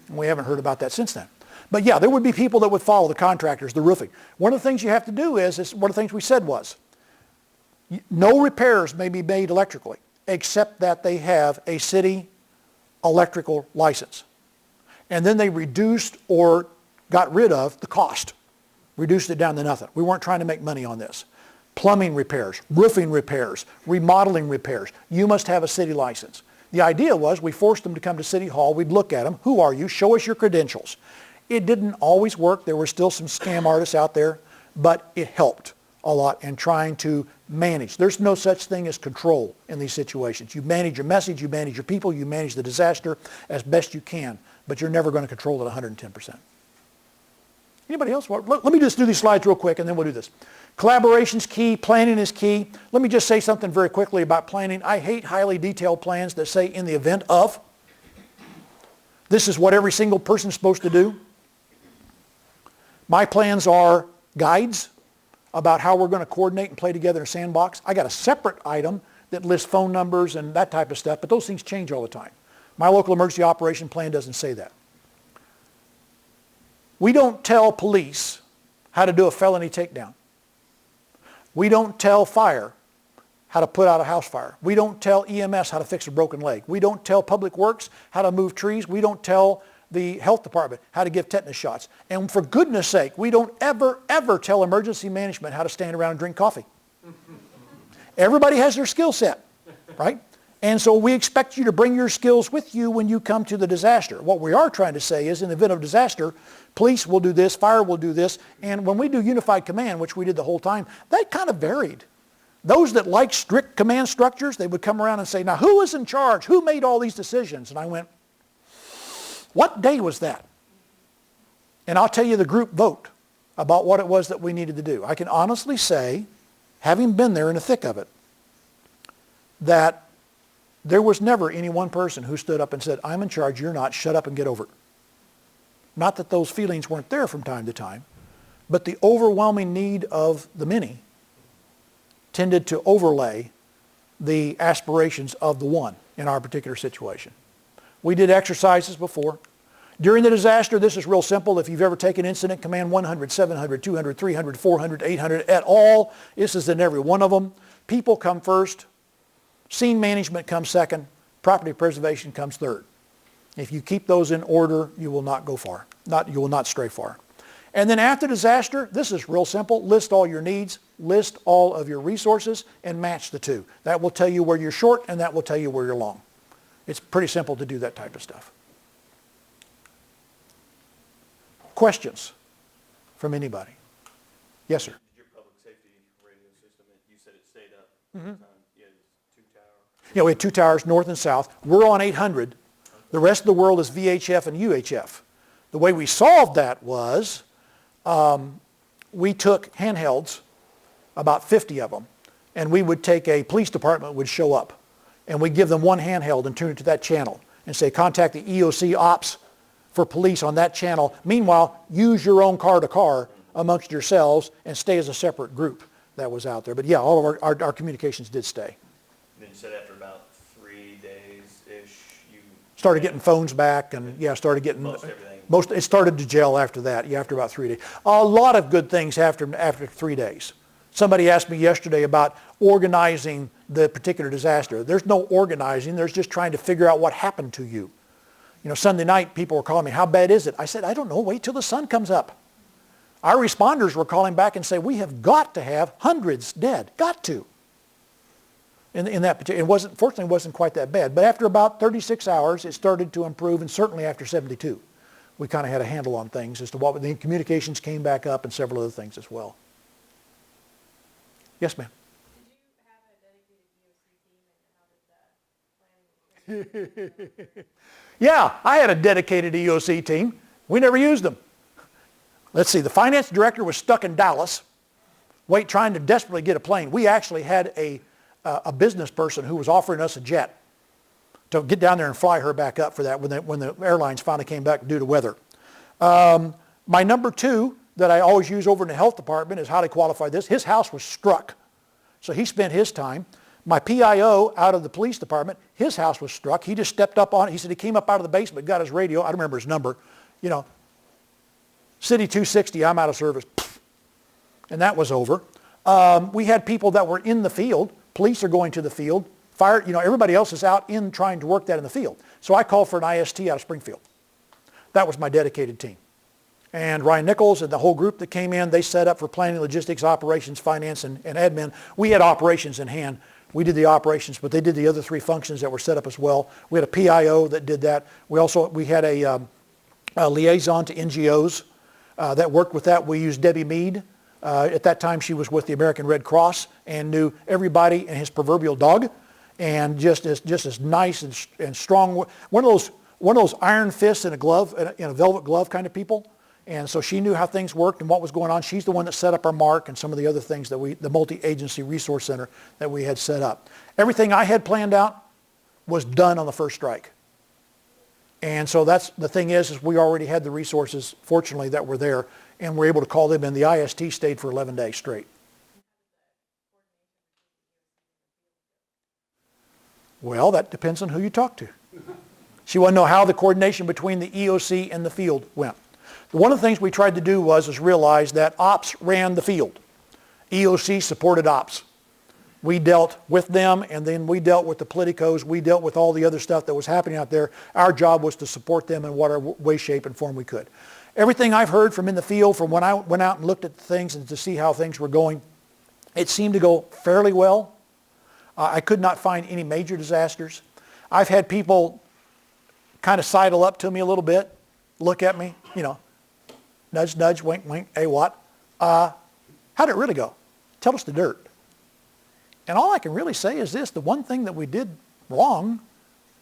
And we haven't heard about that since then. But yeah, there would be people that would follow the contractors, the roofing. One of the things you have to do is one of the things we said was, no repairs may be made electrically except that they have a city electrical license. And then they reduced or got rid of the cost. Reduced it down to nothing. We weren't trying to make money on this. Plumbing repairs, roofing repairs, remodeling repairs. You must have a city license. The idea was we forced them to come to City Hall. We'd look at them. Who are you? Show us your credentials. It didn't always work. There were still some scam artists out there, but it helped a lot in trying to manage. There's no such thing as control in these situations. You manage your message, you manage your people, you manage the disaster as best you can, but you're never going to control it 110%. Anybody else? Let me just do these slides real quick and then we'll do this. Collaboration's key, planning is key. Let me just say something very quickly about planning. I hate highly detailed plans that say in the event of. This is what every single person's supposed to do. My plans are guides about how we're going to coordinate and play together in a sandbox. I got a separate item that lists phone numbers and that type of stuff, but those things change all the time. My local emergency operation plan doesn't say that. We don't tell police how to do a felony takedown. We don't tell fire how to put out a house fire. We don't tell EMS how to fix a broken leg. We don't tell Public Works how to move trees. We don't tell the health department how to give tetanus shots. And for goodness sake, we don't ever tell emergency management how to stand around and drink coffee. Everybody has their skill set, right? And so we expect you to bring your skills with you when you come to the disaster. What we are trying to say is in the event of disaster, police will do this, fire will do this, and when we do unified command, which we did the whole time, that kind of varied. Those that like strict command structures, they would come around and say, now who is in charge? Who made all these decisions? And I went, what day was that? And I'll tell you the group vote about what it was that we needed to do. I can honestly say, having been there in the thick of it, that there was never any one person who stood up and said, I'm in charge, you're not, shut up and get over it. Not that those feelings weren't there from time to time, but the overwhelming need of the many tended to overlay the aspirations of the one in our particular situation. We did exercises before. During the disaster, this is real simple. If you've ever taken Incident Command 100, 700, 200, 300, 400, 800, at all, this is in every one of them. People come first. Scene management comes second. Property preservation comes third. If you keep those in order, you will not go far. You will not stray far. And then after disaster, this is real simple. List all your needs, list all of your resources, and match the two. That will tell you where you're short, and that will tell you where you're long. It's pretty simple to do that type of stuff. Questions from anybody? Yes, sir. Your public safety radio system, you said it stayed up. You had 2 towers. Yeah, we had 2 towers, north and south. We're on 800. The rest of the world is VHF and UHF. The way we solved that was we took handhelds, about 50 of them, and we would take a police department would show up, and we'd give them one handheld and tune it to that channel and say, contact the EOC ops for police on that channel. Meanwhile, use your own car-to-car amongst yourselves and stay as a separate group that was out there. But yeah, all of our communications did stay. Then you said after about 3 days-ish, you Started getting phones back, and yeah, started getting most everything. It started to gel after that. Yeah, after about 3 days. A lot of good things after 3 days. Somebody asked me yesterday about organizing the particular disaster. There's no organizing. There's just trying to figure out what happened to you. You know, Sunday night, people were calling me, how bad is it? I said, I don't know. Wait till the sun comes up. Our responders were calling back and say, we have got to have hundreds dead. Got to. In that particular, fortunately, it wasn't quite that bad. But after about 36 hours, it started to improve, and certainly after 72, we kind of had a handle on things as to what, the communications came back up and several other things as well. Yes, ma'am. Yeah, I had a dedicated EOC team. We never used them. Let's see, the finance director was stuck in Dallas, trying to desperately get a plane. We actually had a business person who was offering us a jet to get down there and fly her back up for that when the airlines finally came back due to weather. My number 2 that I always use over in the health department is how to qualify this. His house was struck, so he spent his time. My PIO out of the police department, his house was struck. He just stepped up on it. He said he came up out of the basement, got his radio. I don't remember his number. You know, City 260, I'm out of service. And that was over. We had people that were in the field. Police are going to the field. Fire, everybody else is out in trying to work that in the field. So I called for an IST out of Springfield. That was my dedicated team. And Ryan Nichols and the whole group that came in, they set up for planning, logistics, operations, finance, and admin. We had operations in hand. We did the operations, but they did the other 3 functions that were set up as well. We had a PIO that did that. We had a liaison to NGOs that worked with that. We used Debbie Mead. At that time, she was with the American Red Cross and knew everybody and his proverbial dog, and just as nice and strong. One of those iron fists in a glove, in a velvet glove kind of people. And so she knew how things worked and what was going on. She's the one that set up our MARC and some of the other things that the multi-agency resource center that we had set up. Everything I had planned out was done on the first strike. And so that's the thing is we already had the resources, fortunately, that were there, and we're able to call them in. The IST stayed for 11 days straight. Well, that depends on who you talk to. She wanted to know how the coordination between the EOC and the field went. One of the things we tried to do was realize that ops ran the field. EOC supported ops. We dealt with them, and then we dealt with the politicos. We dealt with all the other stuff that was happening out there. Our job was to support them in whatever way, shape, and form we could. Everything I've heard from in the field, from when I went out and looked at things and to see how things were going, it seemed to go fairly well. I could not find any major disasters. I've had people kind of sidle up to me a little bit, look at me, nudge, nudge, wink, wink, hey, what? How did it really go? Tell us the dirt. And all I can really say is this: the one thing that we did wrong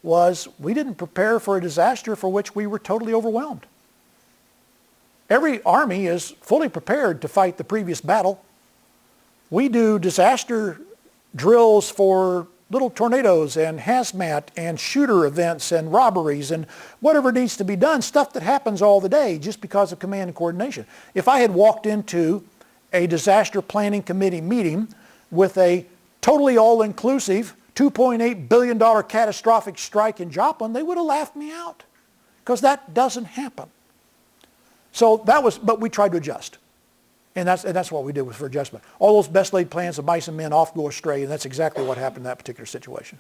was we didn't prepare for a disaster for which we were totally overwhelmed. Every army is fully prepared to fight the previous battle. We do disaster drills for little tornadoes and hazmat and shooter events and robberies and whatever needs to be done, stuff that happens all the day just because of command and coordination. If I had walked into a disaster planning committee meeting with a totally all-inclusive $2.8 billion catastrophic strike in Joplin, they would have laughed me out because that doesn't happen. So but we tried to adjust. And that's what we did for adjustment. All those best laid plans of mice and men off go astray, and that's exactly what happened in that particular situation.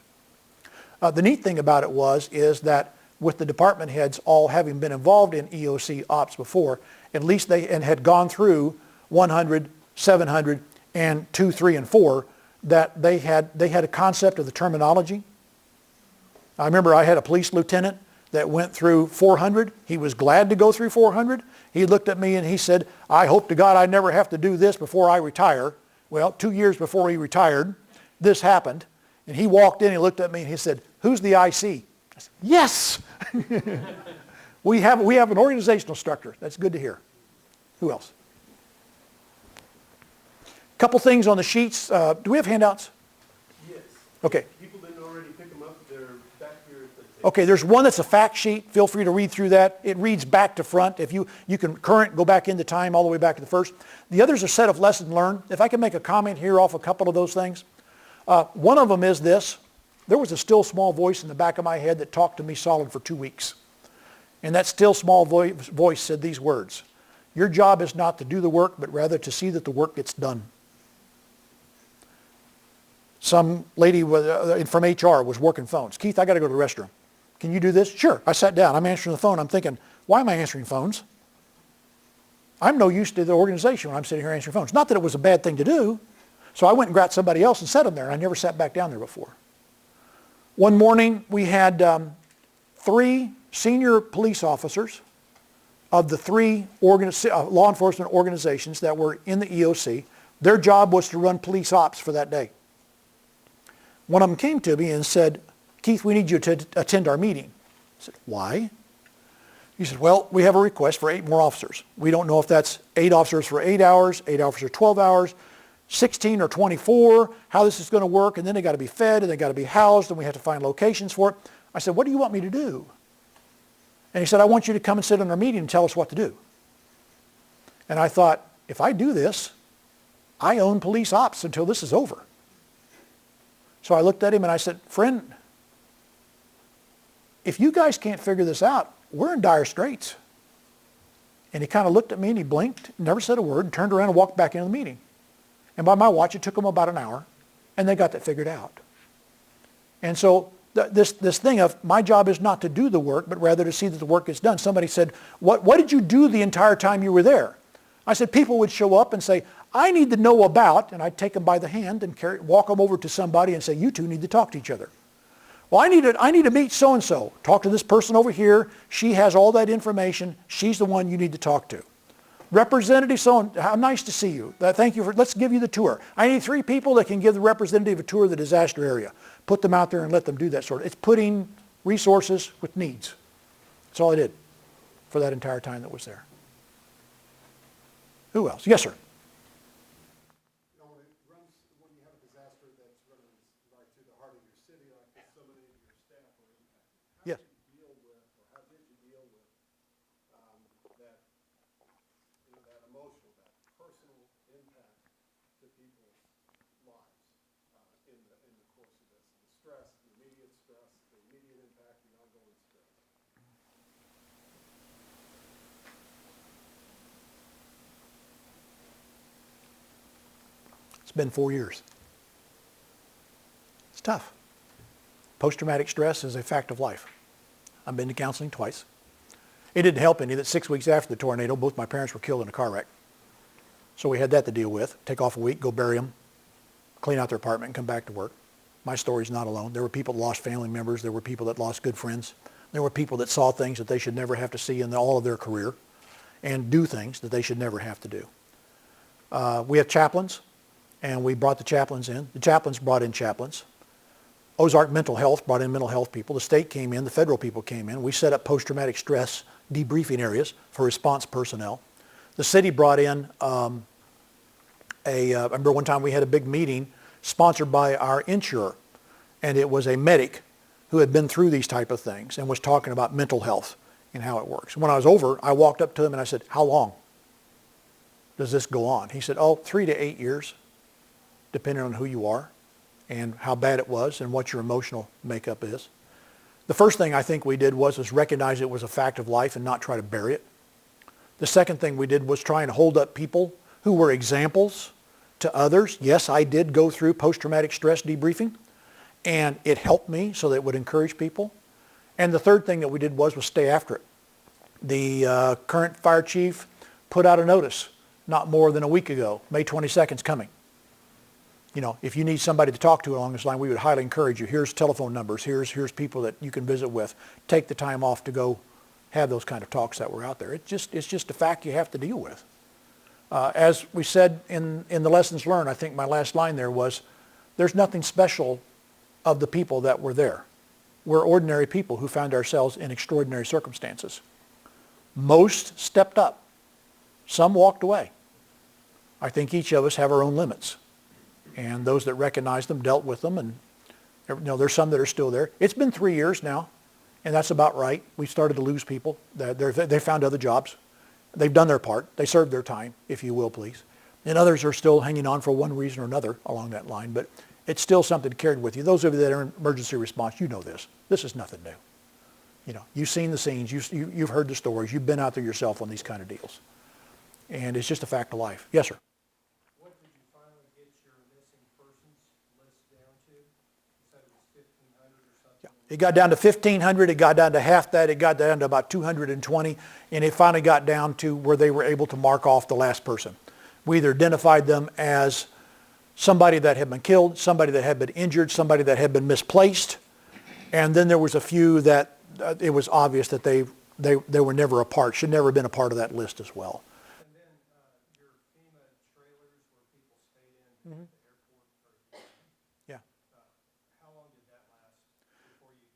The neat thing about it is that with the department heads all having been involved in EOC ops before, at least they had gone through 100, 700, and 2, 3, and 4, that they had a concept of the terminology. I remember I had a police lieutenant that went through 400. He was glad to go through 400. He looked at me and he said, I hope to God I never have to do this before I retire. Well, 2 years before he retired, this happened. And he walked in, he looked at me and he said, who's the IC? I said, yes! we have an organizational structure. That's good to hear. Who else? Couple things on the sheets. Do we have handouts? Yes. Okay. People didn't already pick them up. They're back here at the table. Okay, there's one that's a fact sheet. Feel free to read through that. It reads back to front. If you can go back into time all the way back to the first. The other's a set of lessons learned. If I can make a comment here off a couple of those things. One of them is this. There was a still small voice in the back of my head that talked to me solid for 2 weeks. And that still small voice said these words: your job is not to do the work, but rather to see that the work gets done. Some lady from HR was working phones. Keith, I got to go to the restroom. Can you do this? Sure. I sat down. I'm answering the phone. I'm thinking, why am I answering phones? I'm no use to the organization when I'm sitting here answering phones. Not that it was a bad thing to do. So I went and grabbed somebody else and set them there. And I never sat back down there before. One morning, we had 3 senior police officers of the three law enforcement organizations that were in the EOC, their job was to run police ops for that day. One of them came to me and said, Keith, we need you to attend our meeting. I said, why? He said, well, we have a request for 8 more officers. We don't know if that's 8 officers for 8 hours, 8 officers for 12 hours, 16 or 24, how this is going to work, and then they got to be fed, and they got to be housed, and we have to find locations for it. I said, what do you want me to do? And he said, I want you to come and sit in our meeting and tell us what to do. And I thought, if I do this, I own police ops until this is over. So I looked at him and I said, friend, if you guys can't figure this out, we're in dire straits. And he kind of looked at me and he blinked, never said a word, and turned around and walked back into the meeting. And by my watch, it took them about an hour, and they got that figured out. And so this thing of my job is not to do the work, but rather to see that the work gets done. Somebody said, what did you do the entire time you were there? I said, people would show up and say, I need to know about, and I'd take them by the hand and walk them over to somebody and say, you two need to talk to each other. Well, I need to meet so-and-so. Talk to this person over here. She has all that information. She's the one you need to talk to. Representative so how nice to see you. Thank you for, let's give you the tour. I need 3 people that can give the representative a tour of the disaster area. Put them out there and let them do that sort of. It's putting resources with needs. That's all I did for that entire time that was there. Who else? Yes, sir. When you have a disaster that's running right to the heart of your city, like so many of your staff are impacted. Yes. How did you deal with that, that emotional, that personal impact to people's lives in the course of this? The stress, the immediate impact, the ongoing stress. It's been 4 years. It's tough. Post-traumatic stress is a fact of life. I've been to counseling twice. It didn't help any that 6 weeks after the tornado, both my parents were killed in a car wreck. So we had that to deal with. Take off a week, go bury them, clean out their apartment, and come back to work. My story's not alone. There were people that lost family members. There were people that lost good friends. There were people that saw things that they should never have to see in all of their career and do things that they should never have to do. We have chaplains. And we brought the chaplains in. The chaplains brought in chaplains. Ozark Mental Health brought in mental health people. The state came in. The federal people came in. We set up post-traumatic stress debriefing areas for response personnel. The city brought in I remember one time we had a big meeting sponsored by our insurer. And it was a medic who had been through these type of things and was talking about mental health and how it works. When I was over, I walked up to him and I said, how long does this go on? He said, 3 to 8 years. Depending on who you are and how bad it was and what your emotional makeup is. The first thing I think we did was recognize it was a fact of life and not try to bury it. The second thing we did was try and hold up people who were examples to others. Yes, I did go through post-traumatic stress debriefing, and it helped me so that it would encourage people. And the third thing that we did was stay after it. The current fire chief put out a notice not more than a week ago, May 22nd's coming. You know, if you need somebody to talk to along this line, we would highly encourage you. Here's telephone numbers. Here's people that you can visit with. Take the time off to go have those kind of talks that were out there. It's just a fact you have to deal with. As we said in the lessons learned, I think my last line there was, there's nothing special of the people that were there. We're ordinary people who found ourselves in extraordinary circumstances. Most stepped up. Some walked away. I think each of us have our own limits. And those that recognized them dealt with them, and there's some that are still there. It's been 3 years now, and that's about right. We started to lose people. They found other jobs. They've done their part. They served their time, if you will, please. And others are still hanging on for one reason or another along that line, but it's still something carried with you. Those of you that are in emergency response, you know this. This is nothing new. You've seen the scenes. You've heard the stories. You've been out there yourself on these kind of deals. And it's just a fact of life. Yes, sir. It got down to 1,500, it got down to half that, it got down to about 220, and it finally got down to where they were able to mark off the last person. We either identified them as somebody that had been killed, somebody that had been injured, somebody that had been misplaced, and then there was a few that it was obvious that they they were never a part, should never have been a part of that list as well. And then your FEMA trailers where people stayed in at the airport, Yeah. how long did that last before they finally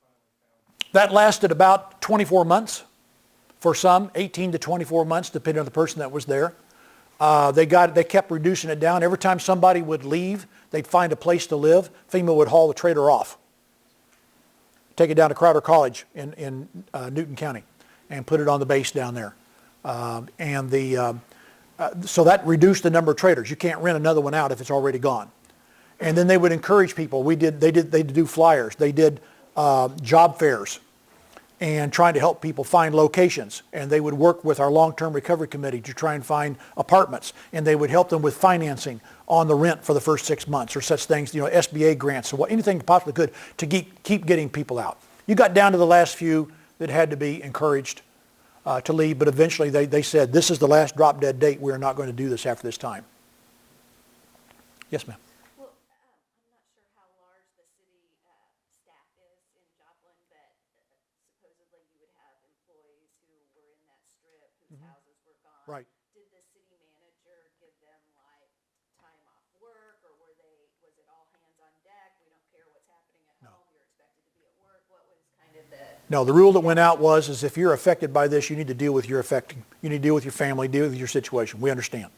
found? That lasted about 24 months for some, 18 to 24 months, depending on the person that was there. They kept reducing it down. Every time somebody would leave, they'd find a place to live, FEMA would haul the trailer off. Take it down to Crowder College in Newton County and put it on the base down there. So that reduced the number of trailers. You can't rent another one out if it's already gone. And then they would encourage people. They did do flyers. They did job fairs and trying to help people find locations. And they would work with our long-term recovery committee to try and find apartments. And they would help them with financing on the rent for the first 6 months or such things, SBA grants or anything possibly could to keep getting people out. You got down to the last few that had to be encouraged to leave, but eventually they said, this is the last drop dead date. We're not going to do this after this time. Yes, ma'am. Well, I'm not sure how large the city staff is in Joplin, but supposedly you would have employees who were in that strip whose houses were gone. Right. Did the city manager give them like time off work, or was it all hands on deck? We don't care what's happening at home. You're expected to be at work. What was kind of the? No, the rule that went out was if you're affected by this, you need to deal with your you need to deal with your family, deal with your situation. We understand.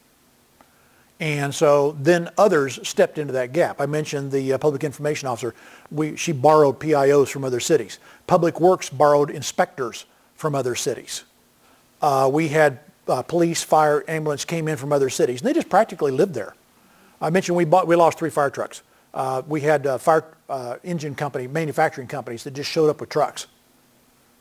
And so then others stepped into that gap. I mentioned the public information officer. She borrowed PIOs from other cities. Public Works borrowed inspectors from other cities. We had police, fire, ambulance came in from other cities, and they just practically lived there. I mentioned we lost 3 fire trucks. We had fire engine company, manufacturing companies that just showed up with trucks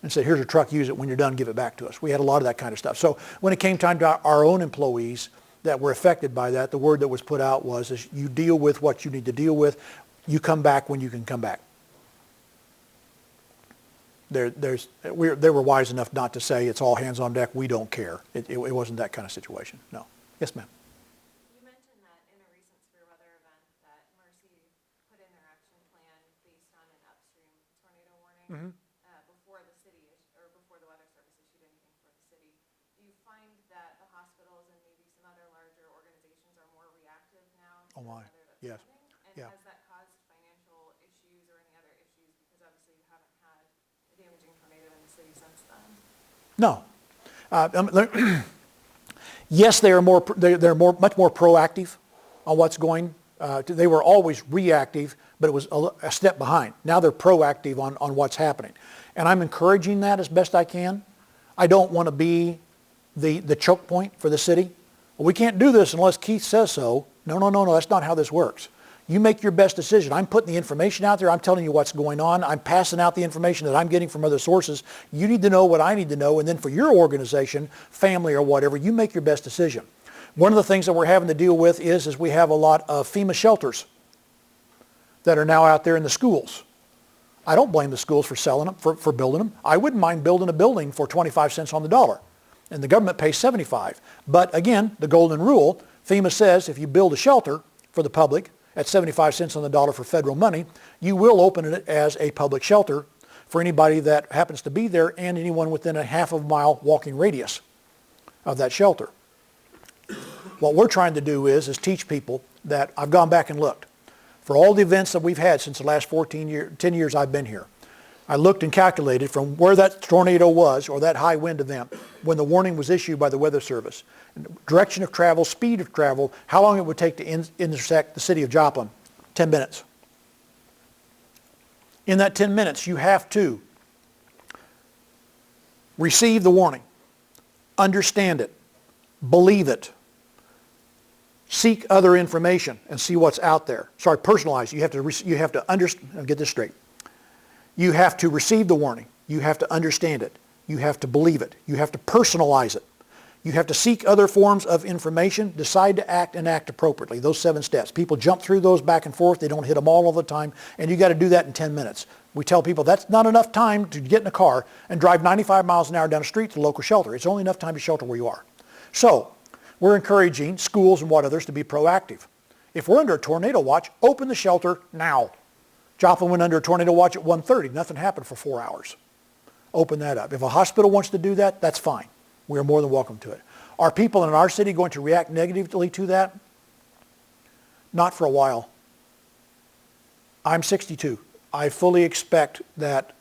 and said, here's a truck, use it. When you're done, give it back to us. We had a lot of that kind of stuff. So when it came time to our own employees that were affected by that, the word that was put out was, is you deal with what you need to deal with. You come back when you can come back. They were wise enough not to say it's all hands on deck, we don't care. It wasn't that kind of situation, no. Yes, ma'am. You mentioned that in a recent severe weather event that Mercy put in their action plan based on an upstream tornado warning before the city or before the Weather Service issued anything for the city. Do you find that the hospitals and maybe some other larger organizations are more reactive now to Oh my, the weather that's yes. coming? And Yeah. has that caused financial issues or any other issues, because obviously you haven't had a damaging tornado in the city since then? No. Yes, they're much more proactive on what's going. They were always reactive, but it was a step behind. Now they're proactive on what's happening. And I'm encouraging that as best I can. I don't want to be the choke point for the city. Well, we can't do this unless Keith says so. No, that's not how this works. You make your best decision. I'm putting the information out there. I'm telling you what's going on. I'm passing out the information that I'm getting from other sources. You need to know what I need to know. And then for your organization, family or whatever, you make your best decision. One of the things that we're having to deal with is we have a lot of FEMA shelters that are now out there in the schools. I don't blame the schools for selling them, for building them. I wouldn't mind building a building for 25 cents on the dollar. And the government pays 75. But again, the golden rule, FEMA says if you build a shelter for the public at 75 cents on the dollar for federal money, you will open it as a public shelter for anybody that happens to be there and anyone within a half-mile walking radius of that shelter. What we're trying to do is teach people that I've gone back and looked. For all the events that we've had since the last 10 years I've been here, I looked and calculated from where that tornado was or that high wind event when the warning was issued by the Weather Service, direction of travel, speed of travel, how long it would take to intersect the city of Joplin. 10 minutes. In that 10 minutes, you have to receive the warning, understand it, believe it, seek other information and see what's out there. Sorry, personalize. You have to understand. Get this straight. You have to receive the warning. You have to understand it. You have to believe it. You have to personalize it. You have to seek other forms of information, decide to act and act appropriately. Those 7 steps. People jump through those back and forth. They don't hit them all the time. And you got to do that in 10 minutes. We tell people that's not enough time to get in a car and drive 95 miles an hour down the street to the local shelter. It's only enough time to shelter where you are. So we're encouraging schools and others to be proactive. If we're under a tornado watch, open the shelter now. Joplin went under a tornado watch at 1:30. Nothing happened for 4 hours. open that up. If a hospital wants to do that, that's fine. We are more than welcome to it. Are people in our city going to react negatively to that? Not for a while. I'm 62. I fully expect that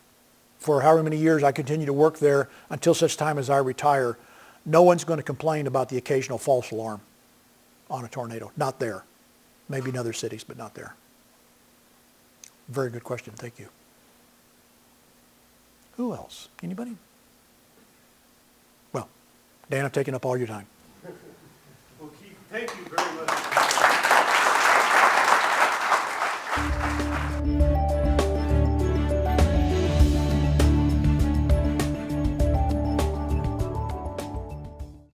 for however many years I continue to work there until such time as I retire, no one's going to complain about the occasional false alarm on a tornado. Not there. Maybe in other cities, but not there. Very good question. Thank you. Who else? Anybody? Well, Dan, I've taken up all your time. Well, Keith, thank you very much.